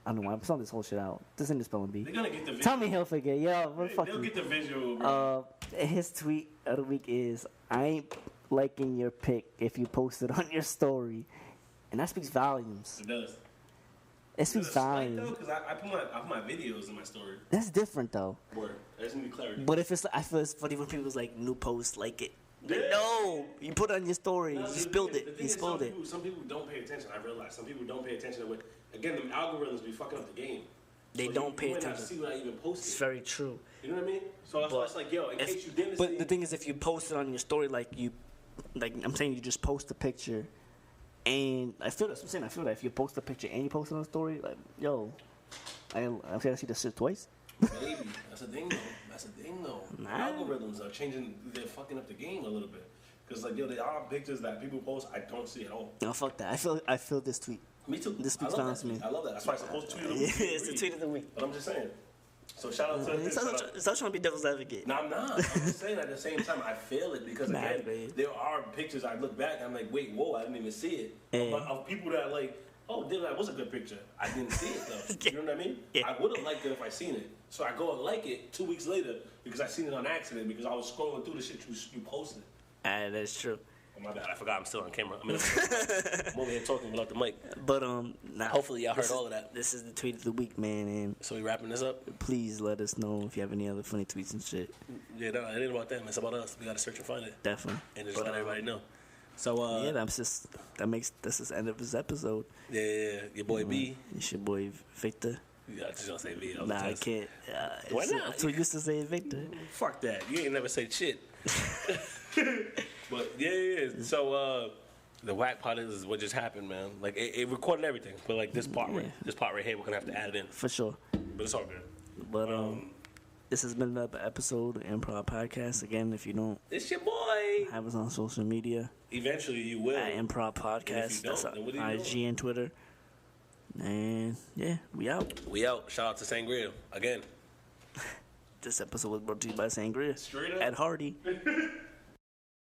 B: I don't know why I'm spelling this whole shit out. This ain't the spelling bee.
A: They're gonna get the video.
B: Tommy Hilfiger, yo, what the fuck
A: They'll
B: you?
A: get the visual, bro.
B: His tweet of the week is, I ain't liking your pic if you post it on your story. And that speaks volumes.
A: It does.
B: It speaks volumes.
A: Because I put my videos in my story.
B: That's different though.
A: Word. I just need clarity.
B: But if it's, I feel it's funny when people's like, new post, like it. Like, no, you put it on your story.
A: No,
B: You
A: the
B: spilled
A: thing
B: it.
A: is- the
B: You
A: thing is
B: spilled it.
A: Some people don't pay attention. I realize some people don't pay attention to it. Again, the algorithms be fucking up the game.
B: They
A: So
B: don't pay
A: you might not
B: attention.
A: see when I even post
B: It's
A: it.
B: very true.
A: You know what I mean? So that's why it's like, yo, in case you didn't see
B: But the thing is, if you post it on your story, like I'm saying, you just post a picture, and I feel that's what I'm saying. I feel that if you post a picture and you post it on a story, like, yo, I'm saying I see this shit twice.
A: maybe. That's the thing, though. That's the thing, though.
B: Nah.
A: Algorithms are changing. They're fucking up the game a little bit. Because, like, yo, there are pictures that people post I don't see at all.
B: No, fuck that. I feel this tweet.
A: Me too.
B: This
A: I
B: tweet's
A: love
B: honest
A: that
B: me.
A: tweet. I love that. That's why it's supposed to tweet of the
B: Yeah,
A: week.
B: it's the tweet of the week.
A: But I'm just saying. So shout out to
B: Stop trying to be devil's advocate.
A: No, I'm not. I'm just saying at the same time I feel it because
B: Nah,
A: again,
B: man.
A: there are pictures I look back and I'm like, wait, whoa, I didn't even see it.
B: Yeah.
A: Of people that are like, oh, damn, that was a good picture. I didn't see it though. You know what I mean?
B: Yeah.
A: I would have liked it if I seen it. So I go and like it 2 weeks later because I seen it on accident because I was scrolling through the shit you posted.
B: That's true.
A: Oh my bad, I forgot I'm still on camera. I'm over here talking without the mic.
B: But nah,
A: Hopefully y'all heard all of that.
B: This is the tweet of the week, man, and
A: So we wrapping this up?
B: please let us know if you have any other funny tweets and shit.
A: Yeah, no, it ain't about them. It's about us. We gotta search and find it.
B: Definitely.
A: And just let everybody know. So
B: Yeah, this is the end of this episode.
A: yeah, your boy B.
B: It's your boy Victor.
A: Yeah, I just don't say V.
B: Nah, I can't.
A: Why not?
B: I'm too used to saying Victor.
A: Fuck that. You ain't never say shit. But yeah. So the whack part is what just happened, man. Like it recorded everything, but like this part, this part right here, we're gonna have to add it in.
B: For sure.
A: But it's all good.
B: But this has been another episode of InProv Podcast. Again, if you don't
A: It's your boy.
B: have us on social media,
A: Eventually, you will.
B: at InProv Podcast.
A: don't,
B: That's
A: then what are you
B: IG
A: doing?
B: and Twitter. And yeah, we out.
A: We out. Shout out to Sangria again.
B: This episode was brought to you by Sangria
A: Straight up.
B: at Hardy.